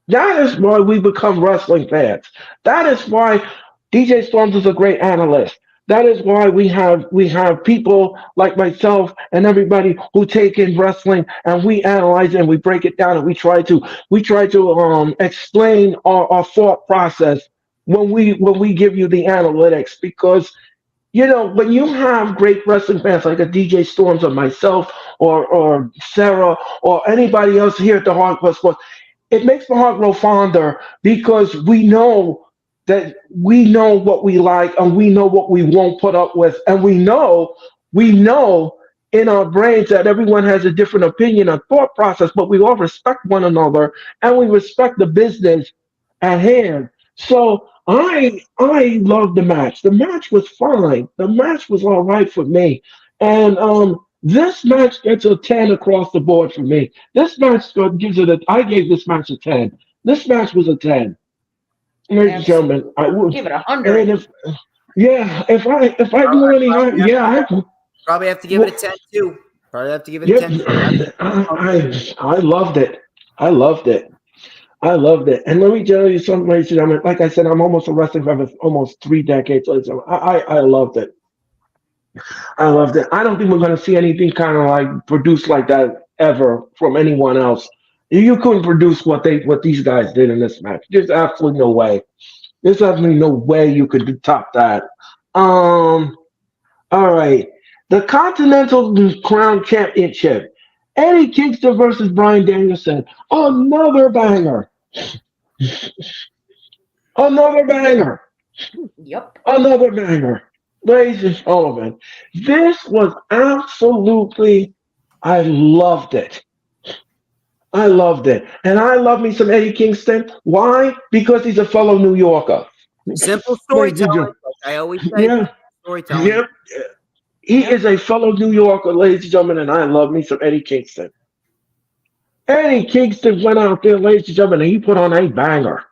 That is why we become wrestling fans. That is why DJ Storms is a great analyst. That is why we have people like myself and everybody who take in wrestling and we analyze it and we break it down and we try to explain our thought process when we give you the analytics, because when you have great wrestling fans like a DJ Storms or myself or Sarah or anybody else here at the Hardcore Sports, it makes my heart grow fonder because we know what we like and we know what we won't put up with, and we know in our brains that everyone has a different opinion and thought process, but we all respect one another and we respect the business at hand. So I love the match. The match was fine. The match was all right for me. And this match gets a 10 across the board for me. This match I gave this match a 10. This match was a 10. Ladies and gentlemen, I would give it 100. If I do any higher, I probably have to give it a 10 too. Probably have to give it a 10. I loved it. I loved it. I loved it. And let me tell you something, ladies and gentlemen. Like I said, I'm almost a wrestling fan for almost 3 decades. Ladies and gentlemen. I loved it. I loved it. I don't think we're going to see anything kind of like produced like that ever from anyone else. You couldn't produce what these guys did in this match. There's absolutely no way. There's absolutely no way you could top that. Um. All right. The Continental Crown Championship. Eddie Kingston versus Bryan Danielson. Another banger. Another banger. Yep. Another banger. Ladies and gentlemen, this was absolutely, I loved it. I loved it. And I love me some Eddie Kingston. Why? Because he's a fellow New Yorker. Simple Ladies and storytelling. gentlemen. Like I always say, Yeah. storytelling. Yep. He is a fellow New Yorker, ladies and gentlemen, and I love me some Eddie Kingston. Eddie Kingston went out there, ladies and gentlemen, and he put on a banger.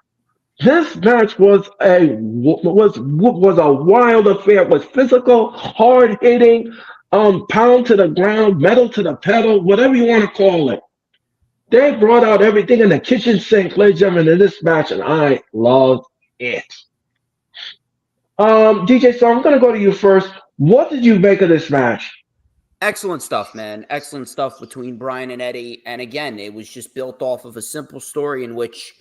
This match was a wild affair. It was physical, hard hitting, pound to the ground, metal to the pedal, whatever you want to call it. They brought out everything in the kitchen sink, ladies and gentlemen, in this match, and I loved it. DJ, so I'm gonna go to you first. What did you make of this match? Excellent stuff, man. Excellent stuff between Bryan and Eddie. And again, it was just built off of a simple story in which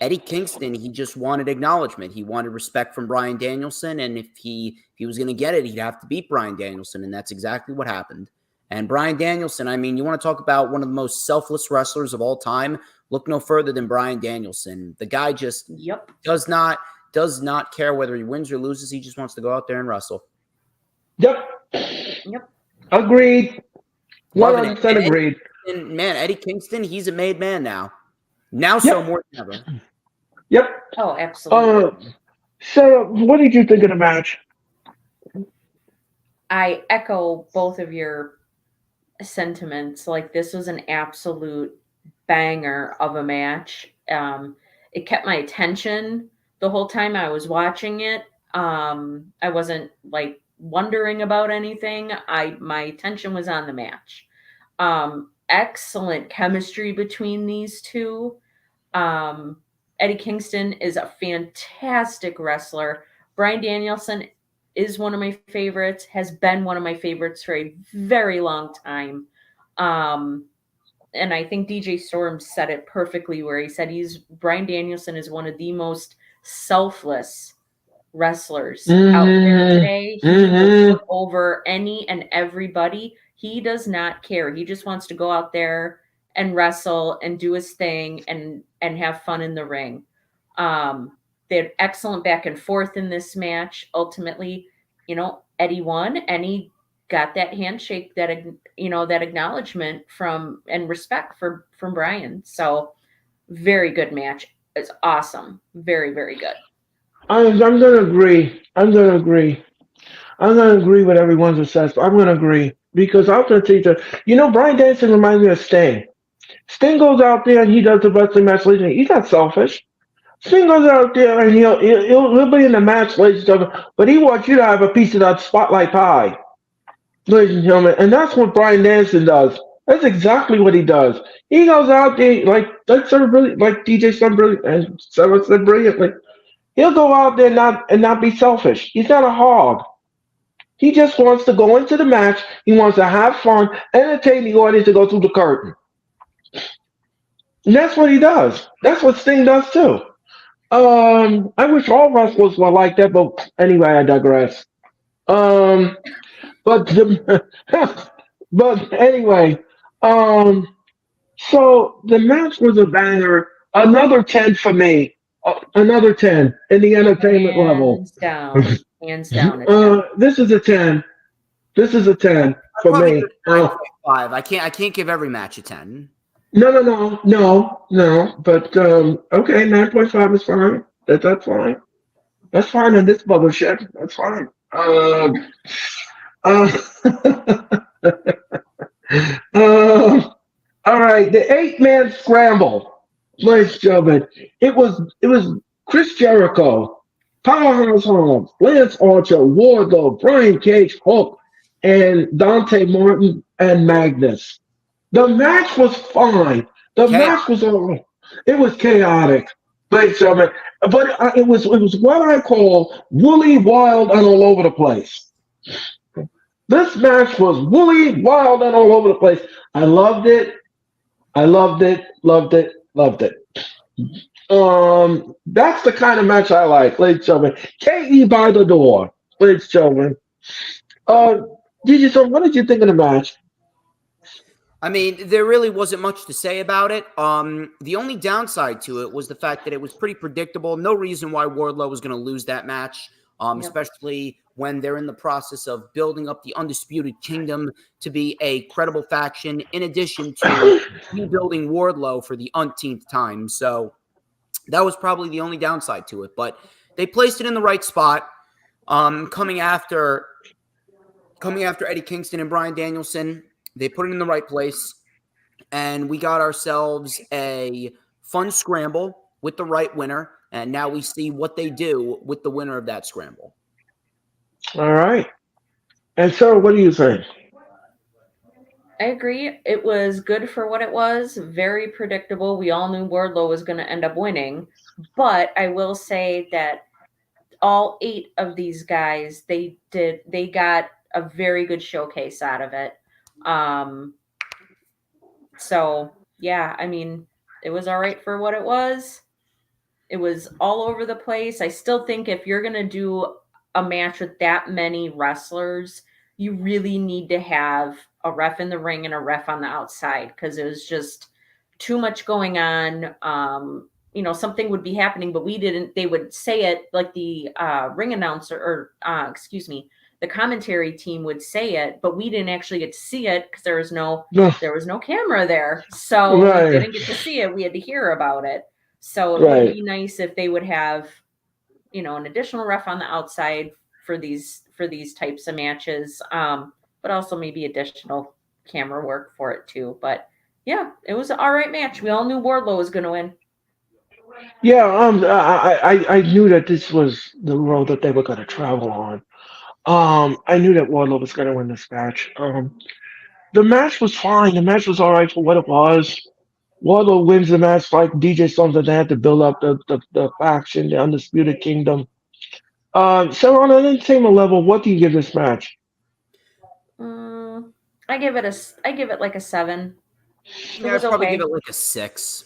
Eddie Kingston, he just wanted acknowledgement. He wanted respect from Bryan Danielson. And if he was going to get it, he'd have to beat Bryan Danielson. And that's exactly what happened. And Bryan Danielson, I mean, you want to talk about one of the most selfless wrestlers of all time? Look no further than Bryan Danielson. The guy just does not care whether he wins or loses. He just wants to go out there and wrestle. Yep. Agreed. 100% agreed. And man, Eddie Kingston, he's a made man now. Now so more than ever. Yep. Oh, absolutely. Sarah, what did you think of the match? I echo both of your sentiments. Like, this was an absolute banger of a match. It kept my attention the whole time I was watching it. I wasn't like wondering about anything. My attention was on the match. Excellent chemistry between these two. Eddie Kingston is a fantastic wrestler. Bryan Danielson is one of my favorites, has been one of my favorites for a very long time. And I think DJ Storm said it perfectly, where he said Bryan Danielson is one of the most selfless wrestlers out there today. He will put over any and everybody. He does not care. He just wants to go out there and wrestle and do his thing and have fun in the ring. They had excellent back and forth in this match. Ultimately, Eddie won, and he got that handshake, that acknowledgement and respect from Bryan. So very good match. It's awesome. Very, very good. I'm gonna agree. I'm gonna agree with everyone's assessment. I'm gonna agree because I'm gonna tell you, Bryan Danielson reminds me of Sting. Sting goes out there and he does the wrestling match. He's not selfish. Sting goes out there and he'll be in the match, ladies and gentlemen, but he wants you to have a piece of that spotlight pie, ladies and gentlemen, and that's what Bryan Danielson does. That's exactly what he does. He goes out there like DJ said brilliantly. He'll go out there and not be selfish. He's not a hog. He just wants to go into the match. He wants to have fun, entertain the audience, to go through the curtain. And that's what he does. That's what Sting does too. I wish all wrestlers were like that, but anyway, I digress. But anyway, so the match was a banger. Another 10 for me. Another 10 in the entertainment level. Hands down. This is a 10. This is a 10 for me. 9.5. I can't give every match a 10. No. But okay, 9.5 is fine. That's fine. That's fine in this mothership. That's fine. All right, the 8-man scramble. Ladies and gentlemen, it was Chris Jericho, Powerhouse Hobbs, Lance Archer, Wardlow, Brian Cage, Hook, and Dante Martin and Magnus. The match was fine. The match was all right. It was chaotic, but it was what I call woolly, wild, and all over the place. This match was woolly, wild, and all over the place. I loved it. I loved it. Loved it. Loved it. That's the kind of match I like, ladies and gentlemen. KE by the door, ladies and gentlemen. Uh, DJ, so what did you think of the match? I mean, there really wasn't much to say about it. The only downside to it was the fact that it was pretty predictable. No reason why Wardlow was going to lose that match, especially when they're in the process of building up the Undisputed Kingdom to be a credible faction, in addition to rebuilding Wardlow for the umpteenth time. So that was probably the only downside to it. But they placed it in the right spot, coming after Eddie Kingston and Bryan Danielson. They put it in the right place, and we got ourselves a fun scramble with the right winner, and now we see what they do with the winner of that scramble. All right. And so, what do you think? I agree. It was good for what it was. Very predictable. We all knew Wardlow was going to end up winning. But I will say that all 8 of these guys, they got a very good showcase out of it. So yeah, I mean, it was all right for what it was. It was all over the place. I still think if you're going to do a match with that many wrestlers, you really need to have a ref in the ring and a ref on the outside, because it was just too much going on. Something would be happening, but they would say it like the ring announcer the commentary team would say it, but we didn't actually get to see it because there was no camera there. So we didn't get to see it. We had to hear about it. So it would be nice if they would have, an additional ref on the outside for these types of matches, but also maybe additional camera work for it too. But yeah, it was an all right match. We all knew Wardlow was going to win. Yeah, I knew that this was the road that they were going to travel on. I knew that Wardlow was going to win this match. The match was fine. The match was all right for what it was. Wardlow wins the match like DJ something. They had to build up the faction, the Undisputed Kingdom. So on an entertainment level, what do you give this match? I give it like a 7. Yeah, I'd probably give it like a 6.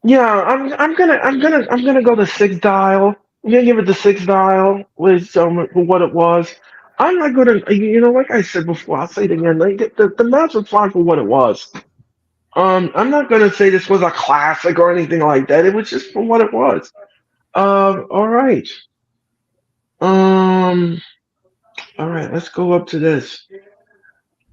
Yeah, I'm gonna go the 6 dial. I'm gonna give it the 6 dial with for what it was. I'm not gonna, like I said before, I'll say it again. Like, the match was fine for what it was. I'm not gonna say this was a classic or anything like that. It was just for what it was. All right. All right. Let's go up to this.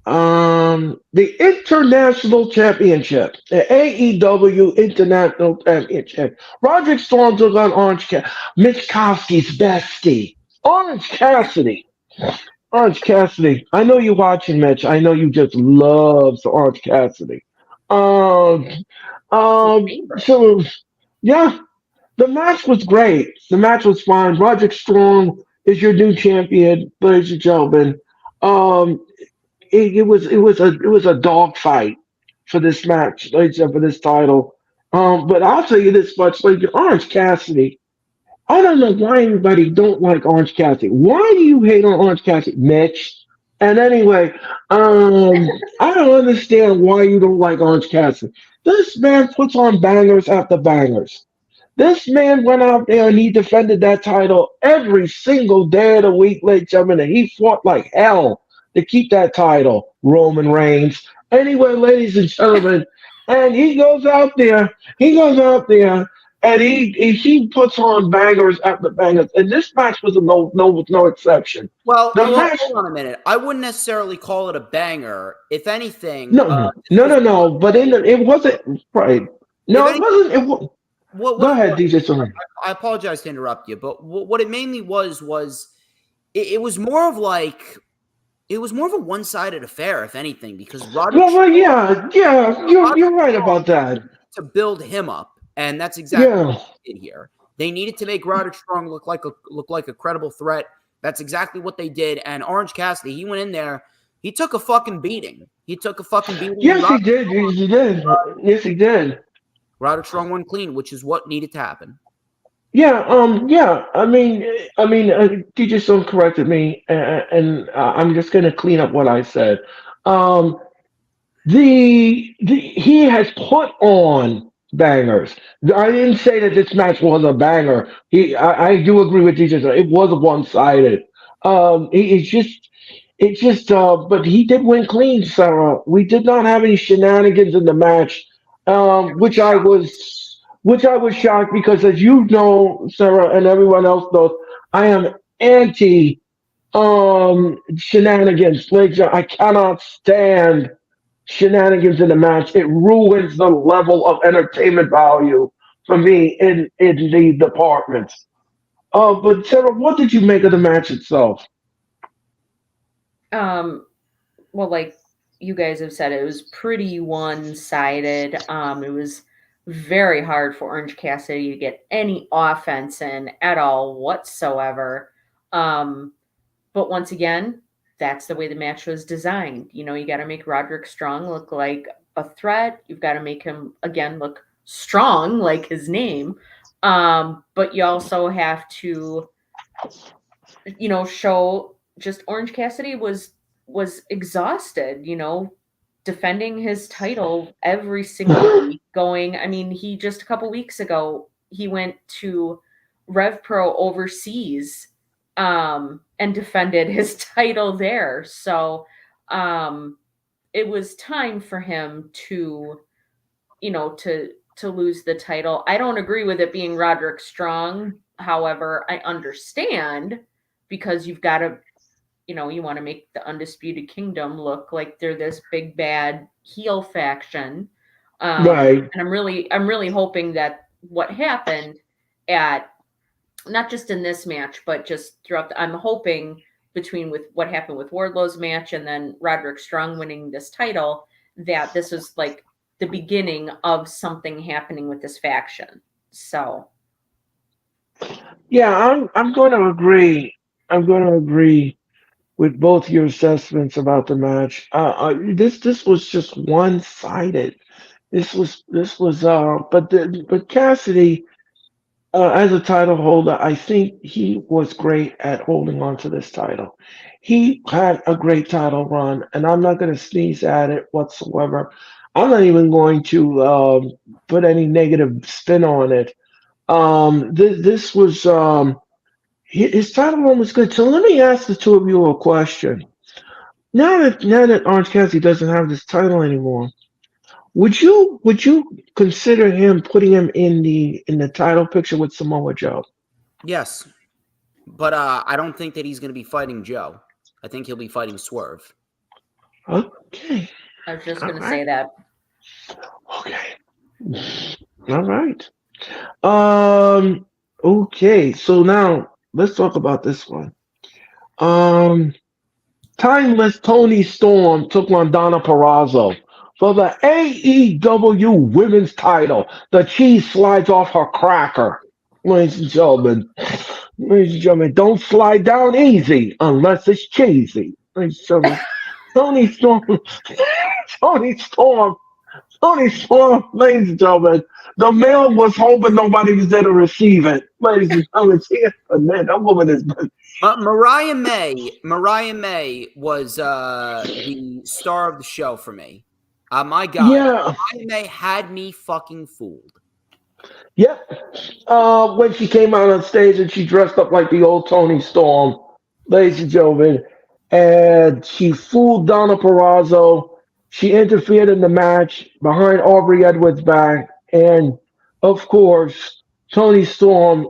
The International Championship, the AEW International Championship. Roderick Strong took on Mitch Kowski's bestie, Orange Cassidy. Orange Cassidy. I know you're watching, Mitch. I know you just love Orange Cassidy. So yeah, the match was great. The match was fine. Roderick Strong is your new champion, ladies and gentlemen. It was a dog fight for this match, for this title. But I'll tell you this much, like Orange Cassidy. I don't know why everybody don't like Orange Cassidy. Why do you hate on Orange Cassidy, Mitch? And anyway, I don't understand why you don't like Orange Cassidy. This man puts on bangers after bangers. This man went out there and he defended that title every single day of the week, ladies and gentlemen, and he fought like hell to keep that title, Roman Reigns. Anyway, ladies and gentlemen, and he goes out there, and he puts on bangers after bangers, and this match was no exception. Well, hold on a minute. I wouldn't necessarily call it a banger. If anything, no. But it wasn't right. No, it wasn't. Go ahead, DJ. Sorry. I apologize to interrupt you, but what it mainly was it was more of like. It was more of a one-sided affair, if anything, because Roderick. Well, you're right about that. To build him up, and that's exactly what they did here. They needed to make Roderick Strong look like a credible threat. That's exactly what they did. And Orange Cassidy, he went in there, he took a fucking beating. Yes, he did. Yes, he did. Roderick Strong won clean, which is what needed to happen. Yeah, yeah. DJ Stone corrected me, and I'm just gonna clean up what I said. Um, the he has put on bangers. I didn't say that this match was a banger. I do agree with DJ Stone. It was one sided. But he did win clean, Sarah. We did not have any shenanigans in the match, which I was shocked because, as you know, Sarah, and everyone else knows, I am anti shenanigans. Like, I cannot stand shenanigans in the match. It ruins the level of entertainment value for me in the departments. But Sarah, what did you make of the match itself? Um, well, like you guys have said, it was pretty one-sided. It was very hard for Orange Cassidy to get any offense in at all whatsoever. But once again, that's the way the match was designed. You know, you got to make Roderick Strong look like a threat. You've got to make him, again, look strong like his name. But you also have to, you know, show just Orange Cassidy was exhausted, you know, defending his title every single week going. I mean, he just a couple weeks ago, he went to Rev Pro overseas and defended his title there. So it was time for him to, you know, to lose the title. I don't agree with it being Roderick Strong. However, I understand because you've got to, you know, you want to make the Undisputed Kingdom look like they're this big bad heel faction. Right. And I'm really hoping that what happened at, not just in this match, but just throughout I'm hoping between with what happened with Wardlow's match and then Roderick Strong winning this title, that this was like the beginning of something happening with this faction. So Yeah, I'm going to agree. I'm going to agree with both your assessments about the match. This was just one sided. But Cassidy, as a title holder, I think he was great at holding on to this title. He had a great title run, and I'm not going to sneeze at it whatsoever. I'm not even going to put any negative spin on it. This was his title run was good. So let me ask the two of you a question. Now that Orange Cassidy doesn't have this title anymore, would you consider putting him in the title picture with Samoa Joe? Yes, but I don't think that he's going to be fighting Joe. I think he'll be fighting Swerve. Okay. I was just going to say that. Okay. All right. Okay. So now let's talk about this one. Timeless Tony Storm took on Donna Purrazzo for the AEW Women's title. The cheese slides off her cracker. Ladies and gentlemen. Ladies and gentlemen, don't slide down easy unless it's cheesy. Ladies and gentlemen. Tony Storm. Tony Storm. Tony Storm, ladies and gentlemen. The mail was hoping nobody was there to receive it. Ladies and gentlemen, that woman is. Mariah May was the star of the show for me. My God, Yeah. Mariah May had me fucking fooled. Yep. When she came out on stage and she dressed up like the old Tony Storm, ladies and gentlemen, and she fooled Donna Purrazzo. She interfered in the match behind Aubrey Edwards' back, and of course, Tony Storm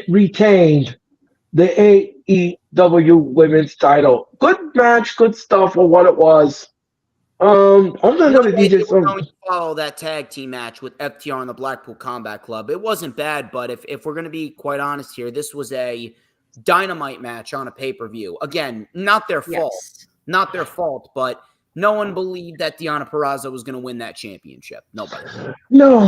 retained the AEW Women's title. Good match, good stuff for what it was. I'm not going to DJ going to follow that tag team match with FTR and the Blackpool Combat Club. It wasn't bad, but if we're going to be quite honest here, this was a Dynamite match on a pay-per-view. Again, not their fault. Not their fault, but no one believed that Deonna Purrazzo was going to win that championship. Nobody. No.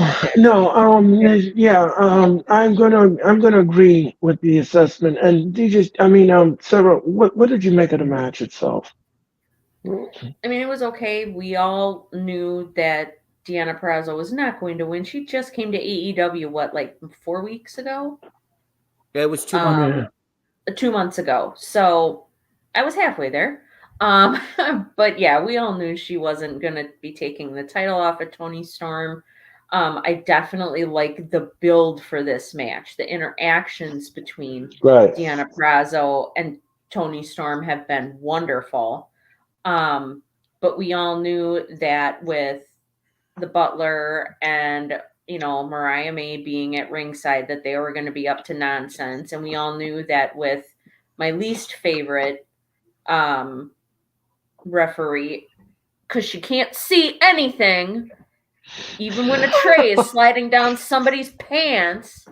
I'm gonna agree with the assessment. And DJ, Sarah, what did you make of the match itself? I mean, it was okay. We all knew that Deanna Prazo was not going to win. She just came to AEW, like 4 weeks ago? It was 2 months. 2 months ago. So I was halfway there. But yeah, we all knew she wasn't going to be taking the title off of Toni Storm. I definitely like the build for this match. The interactions between Deanna Prazo and Toni Storm have been wonderful. But we all knew that with the Butler and Mariah May being at ringside, that they were going to be up to nonsense. And we all knew that with my least favorite referee, because she can't see anything, even when a tray is sliding down somebody's pants,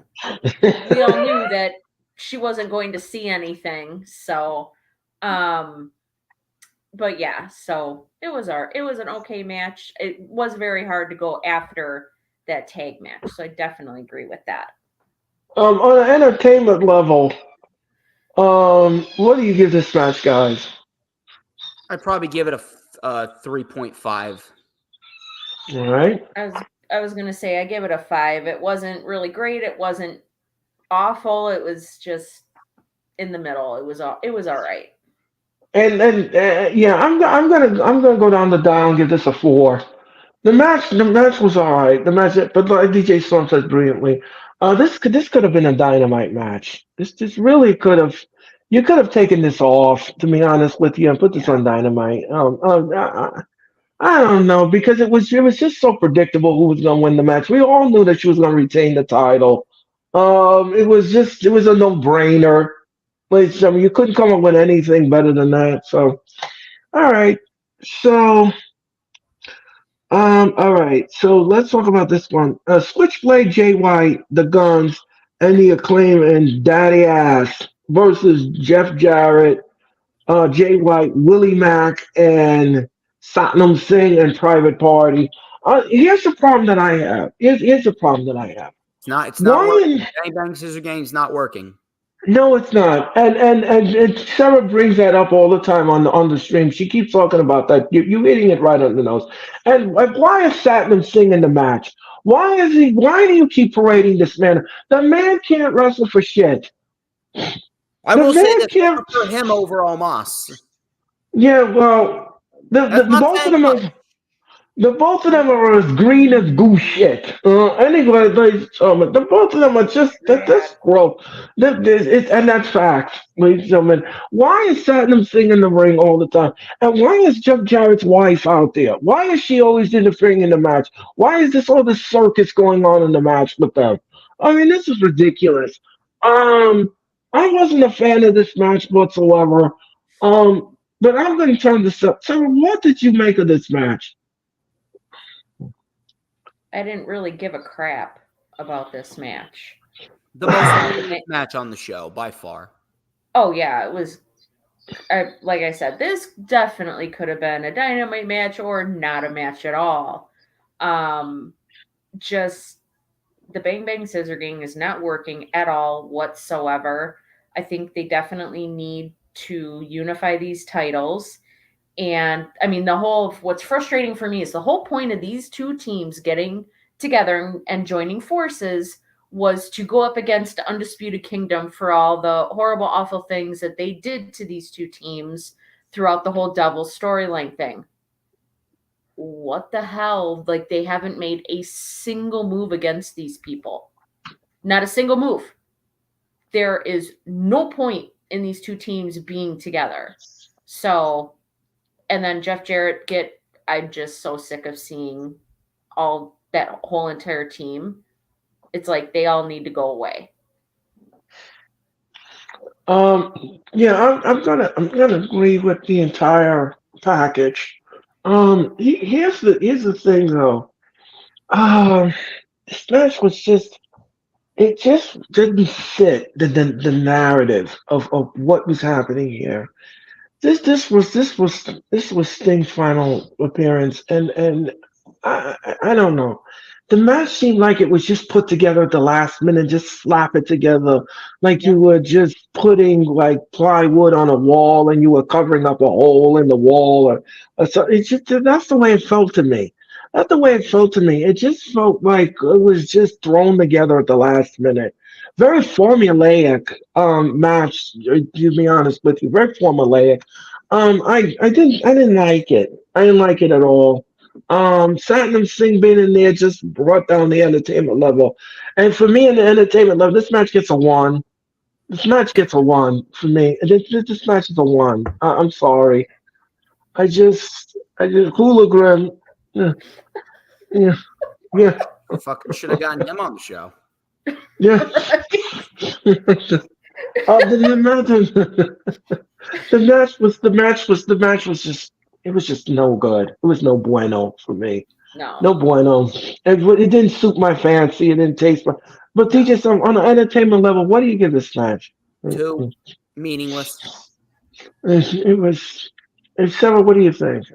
we all knew that she wasn't going to see anything. So, but yeah, so it was an okay match. It was very hard to go after that tag match, so I definitely agree with that. On an entertainment level, what do you give this match, guys? I'd probably give it a 3.5. All right. I was gonna say I give it a 5. It wasn't really great. It wasn't awful. It was just in the middle. It was all right. And yeah, I'm gonna go down the dial and give this a 4. The match was all right. But like DJ Storm said brilliantly, this could have been a Dynamite match. This really could have. You could have taken this off, to be honest with you, and put this on Dynamite. I don't know, because it was just so predictable who was gonna win the match. We all knew that she was gonna retain the title. It was a no-brainer. Like, I mean, you couldn't come up with anything better than that. So, all right. So, all right. So let's talk about this one. Switchblade Jay White, the Guns, and the Acclaim and Daddy Ass versus Jeff Jarrett, Jay White, Willie Mack, and Satnam Singh and Private Party. Here's the problem that I have. Here's the problem that I have. It's not working. Bang Bang Scissor Game's not working. No, it's not. And Sarah brings that up all the time on the stream. She keeps talking about that. You're hitting it right on the nose. And why is Satnam Singh in the match? Why do you keep parading this man? The man can't wrestle for shit. I will say that for him over Omos. Yeah, well, the both of them are as green as goose shit. Anyway, the both of them are just that's gross. And that's facts, ladies and gentlemen. Why is Satnam Singh in the ring all the time? And why is Jeff Jarrett's wife out there? Why is she always interfering in the match? Why is all this circus going on in the match with them? I mean, this is ridiculous. I wasn't a fan of this match whatsoever. But I'm going to turn this up. So, what did you make of this match? I didn't really give a crap about this match. The most match on the show, by far. Oh, yeah. It was, like I said, this definitely could have been a Dynamite match or not a match at all. Just the Bang Bang Scissor Gang is not working at all whatsoever. I think they definitely need to unify these titles. And I mean, what's frustrating for me is the whole point of these two teams getting together and joining forces was to go up against Undisputed Kingdom for all the horrible, awful things that they did to these two teams throughout the whole Devil storyline thing. What the hell? Like, they haven't made a single move against these people. Not a single move. There is no point in these two teams being together. So, and then Jeff Jarrett I'm just so sick of seeing that whole entire team. It's like they all need to go away. Yeah, I'm gonna agree with the entire package. Here's the thing though. This match was it just didn't fit the narrative of what was happening here. This was Sting's final appearance, and I don't know. The match seemed like it was just put together at the last minute, just slap it together like you were just putting like plywood on a wall and you were covering up a hole in the wall, or so. It's just that's the way it felt to me. That's the way it felt to me. It just felt like it was just thrown together at the last minute. Very formulaic match. To be honest with you, very formulaic. I didn't like it. I didn't like it at all. Satnam Singh being in there just brought down the entertainment level. And for me, in the entertainment level, this match gets a one. This match gets a one for me. This match is a one. I'm sorry. I just Hooligan. Yeah, yeah, yeah, Fucking should have gotten him on the show. yeah. Did you imagine? The match was just it was just no good. It was no bueno for me. No. No bueno. It didn't suit my fancy. It didn't taste my. But DJ, on an entertainment level, what do you give this match? Two, meaningless. It was. Sarah, what do you think?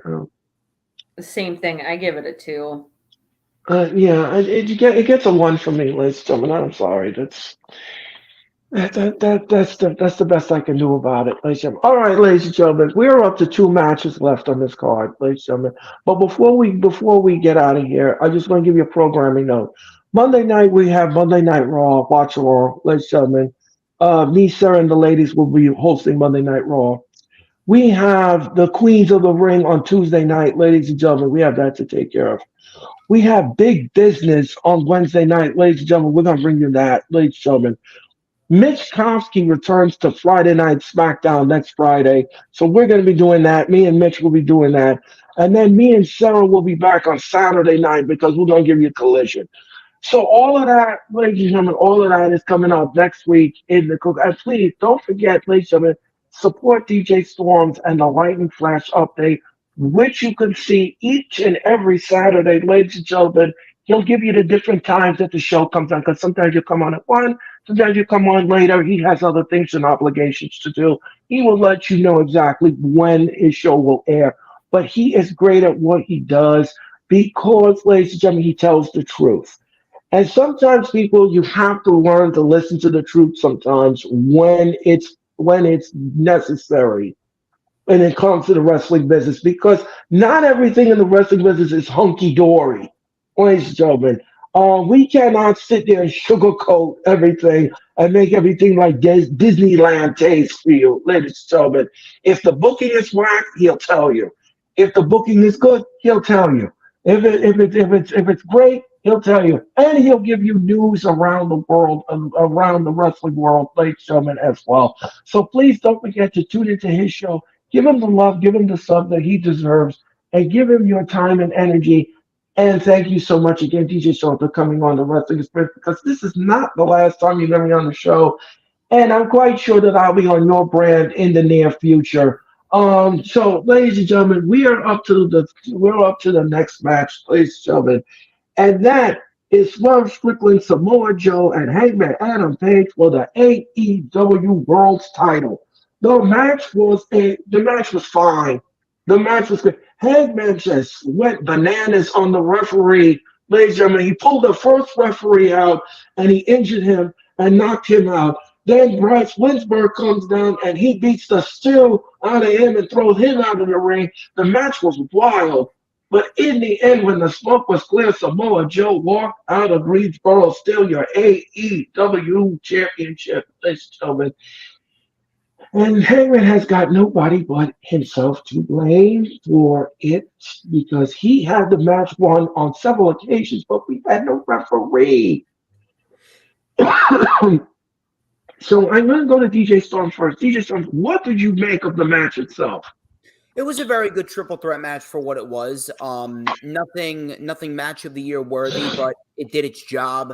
The same thing. I give it a 2. Yeah, it gets a one from me, ladies and gentlemen. I'm sorry. That's the best I can do about it, ladies and gentlemen. All right, ladies and gentlemen, we are up to 2 matches left on this card, ladies and gentlemen. But before we get out of here, I just want to give you a programming note. Monday night we have Monday Night Raw, Watch Raw, ladies and gentlemen. Me, Sarah, and the ladies will be hosting Monday Night Raw. We have the Queens of the Ring on Tuesday night, ladies and gentlemen. We have that to take care of. We have Big Business on Wednesday night, ladies and gentlemen. We're gonna bring you that, ladies and gentlemen. Mitch Kofsky returns to Friday Night SmackDown next Friday. So we're going to be doing that. Me and Mitch will be doing that. And then me and Sarah will be back on Saturday night because we're going to give you a collision. So all of that, ladies and gentlemen, all of that is coming up next week in the cook. And please don't forget, ladies and gentlemen, support DJ Storms and the Lightning Flash update, which you can see each and every Saturday, ladies and gentlemen. He'll give you the different times that the show comes on because sometimes you come on at 1, sometimes you come on later. He has other things and obligations to do. He will let you know exactly when his show will air. But he is great at what he does because, ladies and gentlemen, he tells the truth. And sometimes people, you have to learn to listen to the truth sometimes when it's necessary when it comes to the wrestling business because not everything in the wrestling business is hunky dory. Ladies and gentlemen, we cannot sit there and sugarcoat everything and make everything like Disneyland taste for you, ladies and gentlemen. If the booking is whack, he'll tell you. If the booking is good, he'll tell you. If it's great, he'll tell you, and he'll give you news around the world, around the wrestling world, ladies and gentlemen, as well. So please don't forget to tune into his show. Give him the love, give him the sub that he deserves, and give him your time and energy. And thank you so much again, DJ Shaw, for coming on the Wrestling Experience because this is not the last time you're going to be on the show. And I'm quite sure that I'll be on your brand in the near future. So, ladies and gentlemen, we're up to the next match, ladies and gentlemen. And that is Swerve Strickland, Samoa Joe, and Hangman Adam Page for the AEW World's title. The match was fine. The match was good. Hangman just went bananas on the referee. Ladies and gentlemen, he pulled the first referee out and he injured him and knocked him out. Then Bryce Winsberg comes down and he beats the steel out of him and throws him out of the ring. The match was wild. But in the end, when the smoke was clear, Samoa Joe walked out of Greensboro, still your AEW championship, ladies and gentlemen. And Hangman has got nobody but himself to blame for it because he had the match won on several occasions, but we had no referee. So I'm going to go to DJ Storm first. DJ Storm, what did you make of the match itself? It was a very good triple threat match for what it was. Nothing match of the year worthy, but it did its job.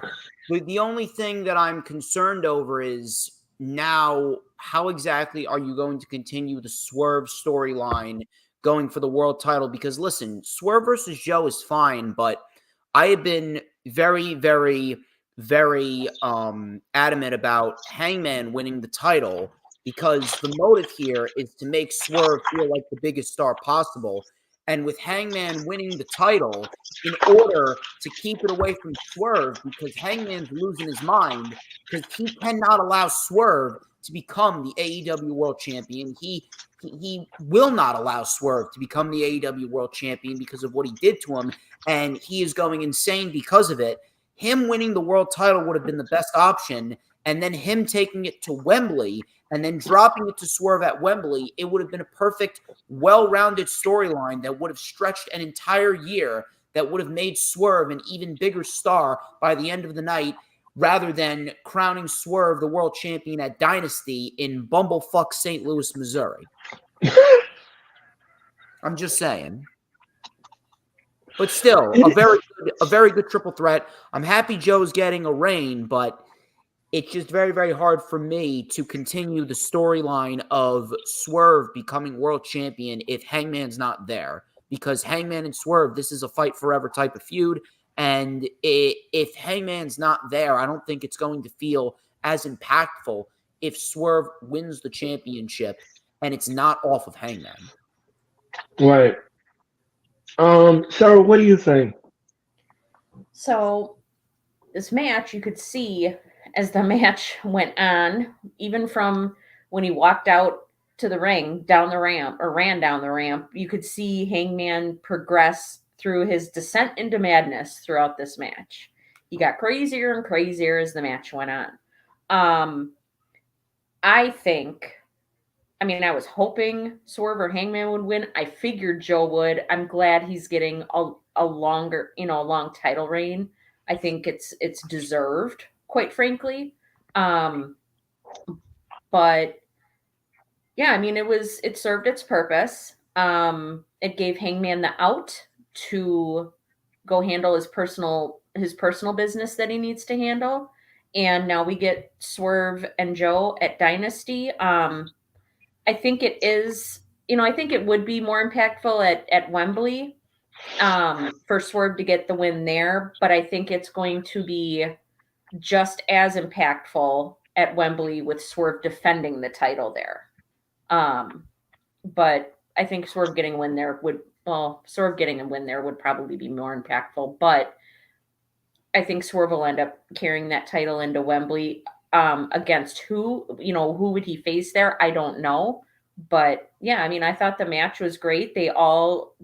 But the only thing that I'm concerned over is now how exactly are you going to continue the Swerve storyline going for the world title? Because listen, Swerve versus Joe is fine, but I have been very, very, very adamant about Hangman winning the title because the motive here is to make Swerve feel like the biggest star possible. And with Hangman winning the title, in order to keep it away from Swerve, because Hangman's losing his mind, because he cannot allow Swerve to become the AEW World Champion. He he will not allow Swerve to become the AEW World Champion because of what he did to him, and he is going insane because of it. Him winning the world title would have been the best option, and then him taking it to Wembley and then dropping it to Swerve at Wembley, it would have been a perfect, well-rounded storyline that would have stretched an entire year, that would have made Swerve an even bigger star by the end of the night, rather than crowning Swerve the world champion at Dynasty in bumblefuck St. Louis, Missouri. I'm just saying. But still, a very good triple threat. I'm happy Joe's getting a reign, but it's just very, very hard for me to continue the storyline of Swerve becoming world champion if Hangman's not there. Because Hangman and Swerve, this is a fight forever type of feud. And if Hangman's not there, I don't think it's going to feel as impactful if Swerve wins the championship and it's not off of Hangman. Right. Sarah, what do you think? So this match, you could see as the match went on, even from when he walked out to the ring, down the ramp, or ran down the ramp, you could see Hangman progress through his descent into madness throughout this match. He got crazier and crazier as the match went on. I was hoping Swerve or Hangman would win. I figured Joe would. I'm glad he's getting a longer, a long title reign. I think it's deserved, quite frankly. But yeah, it served its purpose. It gave Hangman the out to go handle his personal business that he needs to handle. And now we get Swerve and Joe at Dynasty. I think it is, I think it would be more impactful at Wembley for Swerve to get the win there. But I think it's going to be just as impactful at Wembley with Swerve defending the title there. But I think Swerve getting a win there would probably be more impactful. But I think Swerve will end up carrying that title into Wembley. Against who would he face there? I don't know. But yeah, I thought the match was great. They all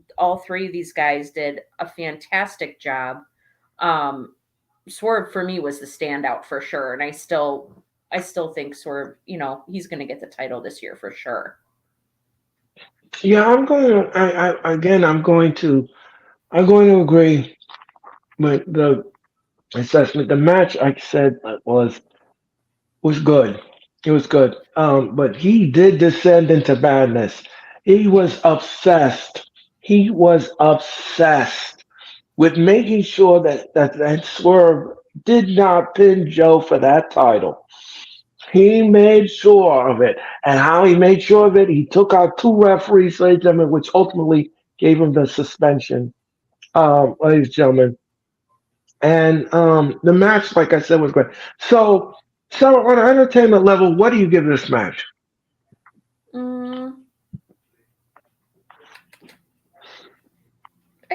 three of these guys did a fantastic job. Swerve for me was the standout for sure. And I still think Swerve, he's going to get the title this year for sure. Yeah, I'm going to agree with the assessment. The match, like I said, was good. It was good. But he did descend into madness. He was obsessed. With making sure that Swerve did not pin Joe for that title. He made sure of it. And how he made sure of it, he took out two referees, ladies and gentlemen, which ultimately gave him the suspension, ladies and gentlemen. And the match, like I said, was great. So on an entertainment level, what do you give this match? I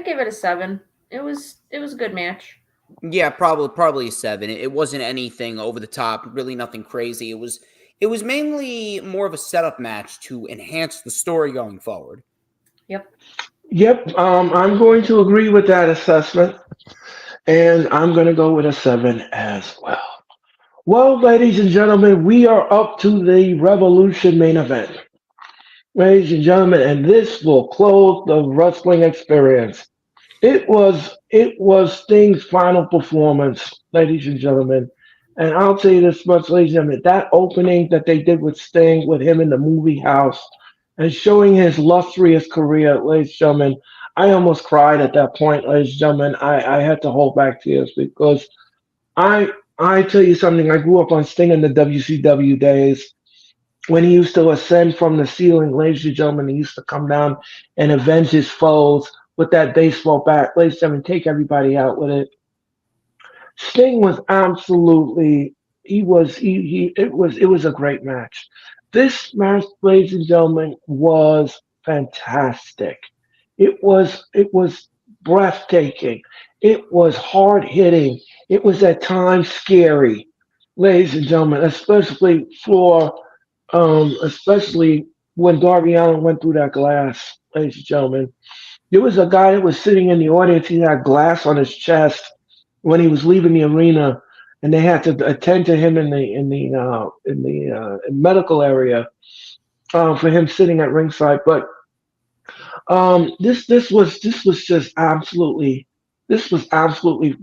give it a 7. It was a good match. Yeah, probably a 7. It wasn't anything over the top, really nothing crazy. It was mainly more of a setup match to enhance the story going forward. Yep. I'm going to agree with that assessment, and I'm going to go with a 7 as well. Well, ladies and gentlemen, we are up to the Revolution main event. Ladies and gentlemen, and this will close the wrestling experience. It was Sting's final performance, ladies and gentlemen. And I'll tell you this much, ladies and gentlemen, that opening that they did with Sting, with him in the movie house, and showing his illustrious career, ladies and gentlemen, I almost cried at that point, ladies and gentlemen. I had to hold back tears because I tell you something, I grew up on Sting in the WCW days. When he used to ascend from the ceiling, ladies and gentlemen, he used to come down and avenge his foes with that baseball bat. Ladies and gentlemen, take everybody out with it. Sting was absolutely, it was a great match. This match, ladies and gentlemen, was fantastic. It was breathtaking. It was hard hitting. It was at times scary, ladies and gentlemen, especially when Darby Allin went through that glass, ladies and gentlemen. There was a guy that was sitting in the audience. He had glass on his chest when he was leaving the arena, and they had to attend to him in the medical area for him sitting at ringside. But this was just absolutely this was absolutely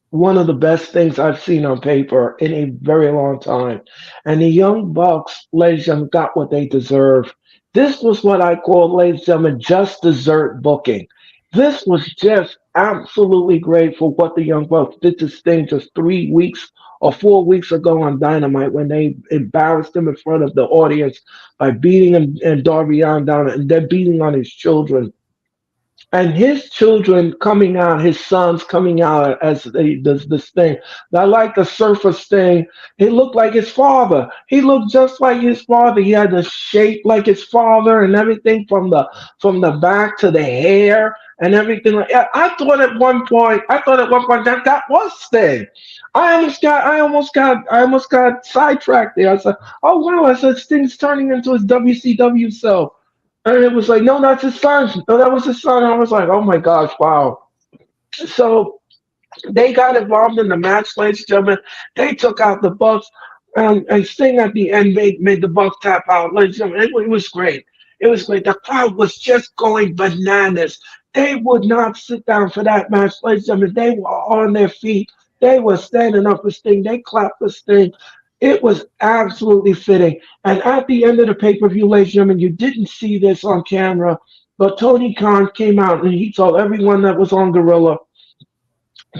one of the best things I've seen on paper in a very long time. And the Young Bucks, ladies and gentlemen, got what they deserve. This was what I call, ladies and gentlemen, just dessert booking. This was just absolutely great for what the Young Bucks did this thing just 3 weeks or 4 weeks ago on Dynamite when they embarrassed him in front of the audience by beating him and Darby Allin down and then beating on his children and his children coming out, his sons coming out as they does this thing. I like the surface thing. He looked like his father. He looked just like his father. He had the shape like his father and everything from the back to the hair and everything. I thought at one point that was Sting. I almost got sidetracked there. I said, "Oh wow!" I said, "Sting's turning into his WCW self." And it was like, no, that's his son. No, that was his son. I was like, oh my gosh, wow. So they got involved in the match, ladies and gentlemen. They took out the Bucks, and Sting at the end made the Bucks tap out. Ladies and gentlemen, it was great. It was great. The crowd was just going bananas. They would not sit down for that match, ladies and gentlemen. They were on their feet. They were standing up for Sting. They clapped for Sting. It was absolutely fitting. And at the end of the pay-per-view, ladies and gentlemen, you didn't see this on camera, but Tony Khan came out and he told everyone that was on Gorilla,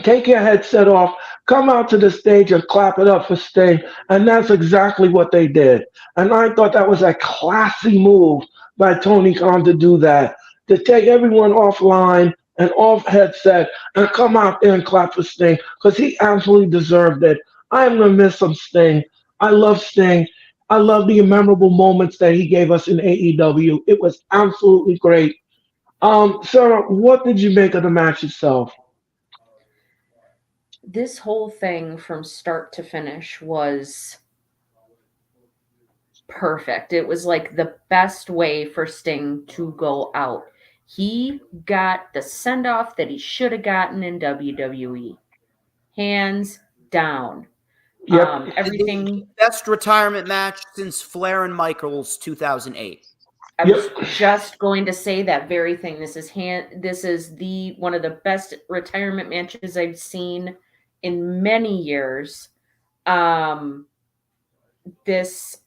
take your headset off, come out to the stage and clap it up for Sting. And that's exactly what they did. And I thought that was a classy move by Tony Khan to do that, to take everyone offline and off headset and come out there and clap for Sting because he absolutely deserved it. I'm going to miss some Sting. I love Sting. I love the memorable moments that he gave us in AEW. It was absolutely great. Sarah, what did you make of the match itself? This whole thing from start to finish was perfect. It was like the best way for Sting to go out. He got the send off that he should have gotten in WWE. Hands down. Yep. Everything. Best retirement match since Flair and Michaels 2008. I Yep. was just going to say that very thing. This is the one of the best retirement matches I've seen in many years. This,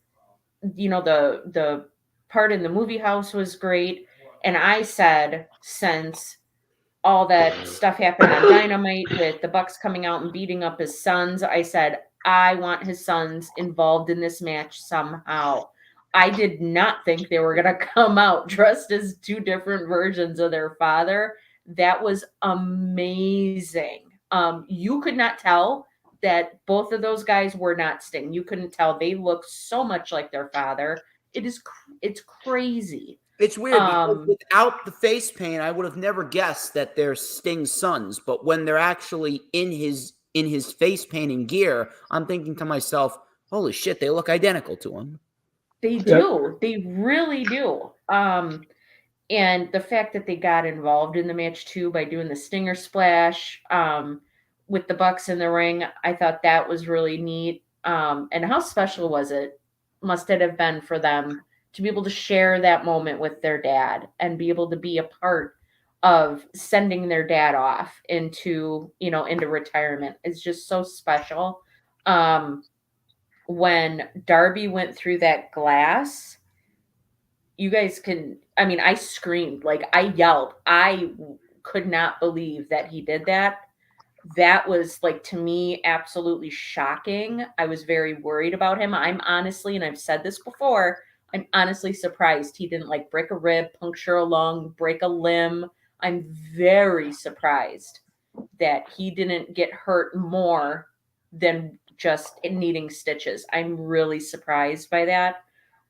the part in the movie house was great, and I said, since all that stuff happened on Dynamite with the Bucks coming out and beating up his sons, I said, I want his sons involved in this match somehow. I did not think they were going to come out dressed as two different versions of their father. That was amazing. You could not tell that both of those guys were not Sting. You couldn't tell. They look so much like their father. It's crazy. It's weird because without the face paint, I would have never guessed that they're Sting's sons. But when they're actually in his face painting gear, I'm thinking to myself, "Holy shit, they look identical to him." They do. They really do. And the fact that they got involved in the match too by doing the Stinger splash with the Bucks in the ring, I thought that was really neat. And how special was it? Must it have been for them to be able to share that moment with their dad and be able to be a part of sending their dad off into retirement. It's just so special. When Darby went through that glass, you guys I screamed, like I yelled. I could not believe that he did that. That was, like, to me, absolutely shocking. I was very worried about him. I'm honestly, and I've said this before, I'm honestly surprised he didn't, like, break a rib, puncture a lung, break a limb. I'm very surprised that he didn't get hurt more than just needing stitches. I'm really surprised by that.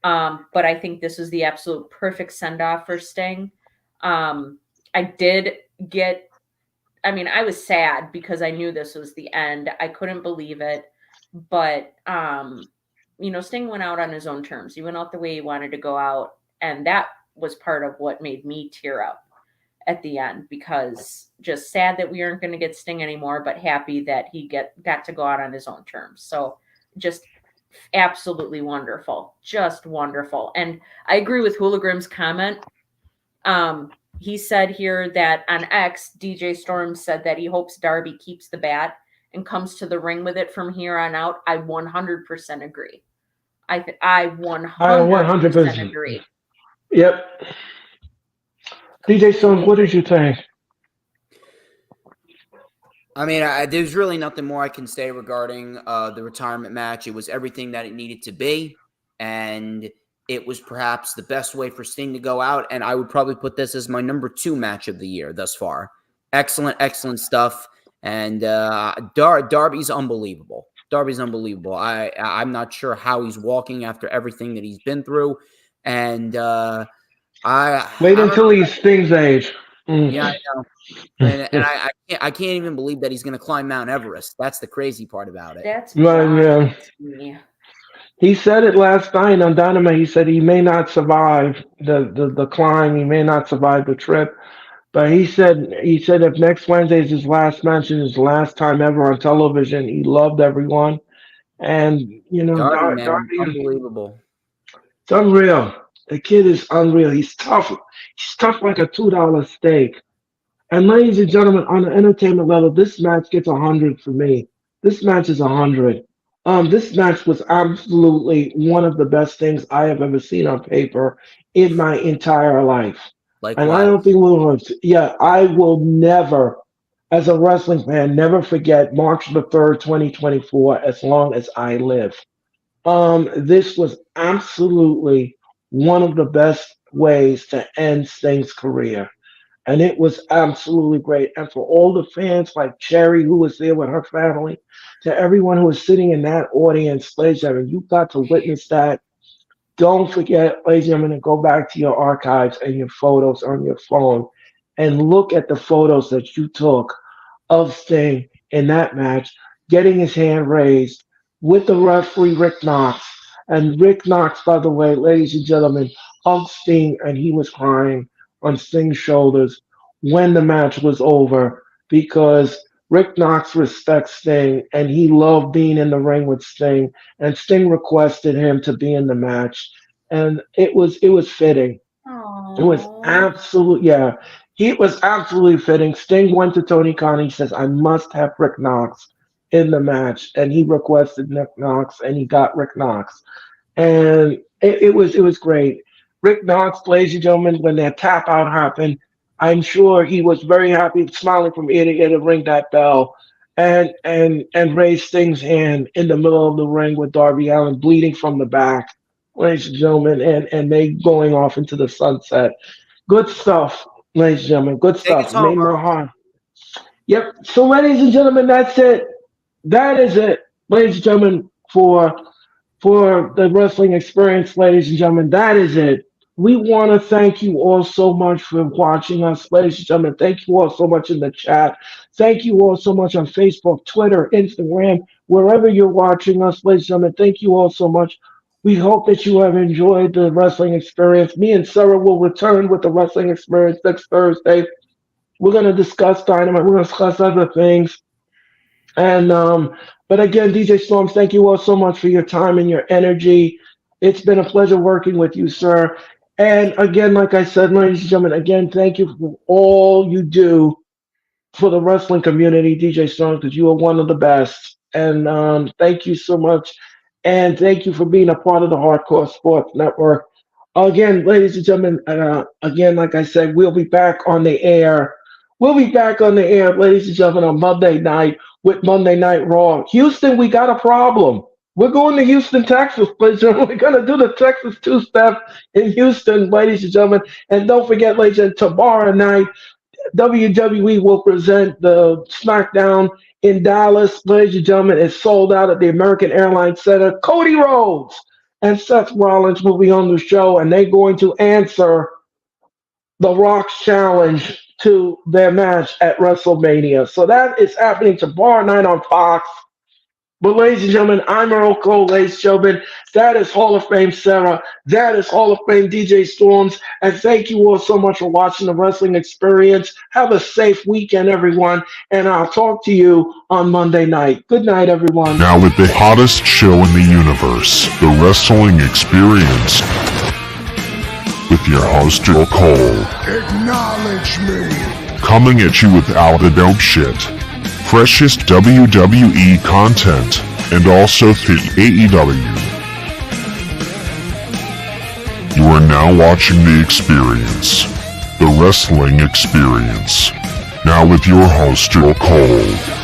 But I think this was the absolute perfect send-off for Sting. I did get I was sad because I knew this was the end. I couldn't believe it. But, Sting went out on his own terms. He went out the way he wanted to go out. And that was part of what made me tear up at the end, because just sad that we aren't going to get Sting anymore, but happy that he got to go out on his own terms. So just absolutely wonderful, just wonderful. And I agree with Hoolagrim's comment. He said here that on X, DJ Storm said that he hopes Darby keeps the bat and comes to the ring with it from here on out. I 100% agree. I 100% agree. Yep. DJ Storm, what did you think? I mean, there's really nothing more I can say regarding the retirement match. It was everything that it needed to be, and it was perhaps the best way for Sting to go out, and I would probably put this as my number 2 match of the year thus far. Excellent stuff, and Darby's unbelievable. I'm not sure how he's walking after everything that he's been through, and wait until he's Sting's age. Yeah, I know. And I can't even believe that he's going to climb Mount Everest. That's the crazy part about it. That's right. Yeah. He said it last night on Dynamite. He said he may not survive the climb. He may not survive the trip. But he said if next Wednesday is his last match and his last time ever on television, he loved everyone. And, Darby, unbelievable. It's unreal. The kid is unreal. He's tough. He's tough like a $2 steak. And ladies and gentlemen, on the entertainment level, this match gets 100 for me. This match is 100. This match was absolutely one of the best things I have ever seen on paper in my entire life. And I don't think I will never, as a wrestling fan, never forget March the 3rd, 2024, as long as I live. This was absolutely one of the best ways to end Sting's career. And it was absolutely great. And for all the fans like Cherry, who was there with her family, to everyone who was sitting in that audience, ladies and gentlemen, you got to witness that. Don't forget, ladies and gentlemen, to go back to your archives and your photos on your phone and look at the photos that you took of Sting in that match, getting his hand raised with the referee, Rick Knox. And Rick Knox, by the way, ladies and gentlemen, hugged Sting, and he was crying on Sting's shoulders when the match was over, because Rick Knox respects Sting and he loved being in the ring with Sting, and Sting requested him to be in the match, and it was fitting. Aww. It was it was absolutely fitting. Sting went to Tony Khan. He says, I must have Rick Knox in the match, and he requested Rick Knox, and he got Rick Knox, and it was great. Rick Knox, ladies and gentlemen, when that tap out happened, I'm sure he was very happy, smiling from ear to ear, to ring that bell and raise Sting's hand in the middle of the ring with Darby Allin bleeding from the back, ladies and gentlemen, and they going off into the sunset. Good stuff, ladies and gentlemen. Good stuff. Made more harm. Yep. So, ladies and gentlemen, that's it. That is it, ladies and gentlemen, for the wrestling experience, ladies and gentlemen. That is it. We want to thank you all so much for watching us, ladies and gentlemen. Thank you all so much in the chat. Thank you all so much on Facebook, Twitter, Instagram, wherever you're watching us, ladies and gentlemen. Thank you all so much. We hope that you have enjoyed the wrestling experience. Me and Sarah will return with the wrestling experience next Thursday. We're going to discuss Dynamite. We're going to discuss other things. And but again, DJ Storms, thank you all so much for your time and your energy. It's been a pleasure working with you, sir. And again, like I said, ladies and gentlemen, again, thank you for all you do for the wrestling community, DJ Storms, because you are one of the best. And thank you so much. And thank you for being a part of the Hardcore Sports Network. Again, ladies and gentlemen, again, like I said, we'll be back on the air. We'll be back on the air, ladies and gentlemen, on Monday night with Monday Night Raw. Houston, we got a problem. We're going to Houston, Texas, ladies and gentlemen. We're going to do the Texas two-step in Houston, ladies and gentlemen. And don't forget, ladies and gentlemen, tomorrow night, WWE will present the SmackDown in Dallas. Ladies and gentlemen, it's sold out at the American Airlines Center. Cody Rhodes and Seth Rollins will be on the show, and they're going to answer The Rock's challenge to their match at WrestleMania. So that is happening tomorrow night on Fox. But ladies and gentlemen, I'm Earl Cole, ladies and gentlemen. That is Hall of Fame Sarah. That is Hall of Fame DJ Storms. And thank you all so much for watching the Wrestling Experience. Have a safe weekend, everyone. And I'll talk to you on Monday night. Good night, everyone. Now with the hottest show in the universe, the Wrestling Experience, with your host, Earl Cole. Acknowledge me. Coming at you with all the dope shit, freshest WWE content, and also through AEW. You are now watching The Experience, the Wrestling Experience. Now with your host, Earl Cole.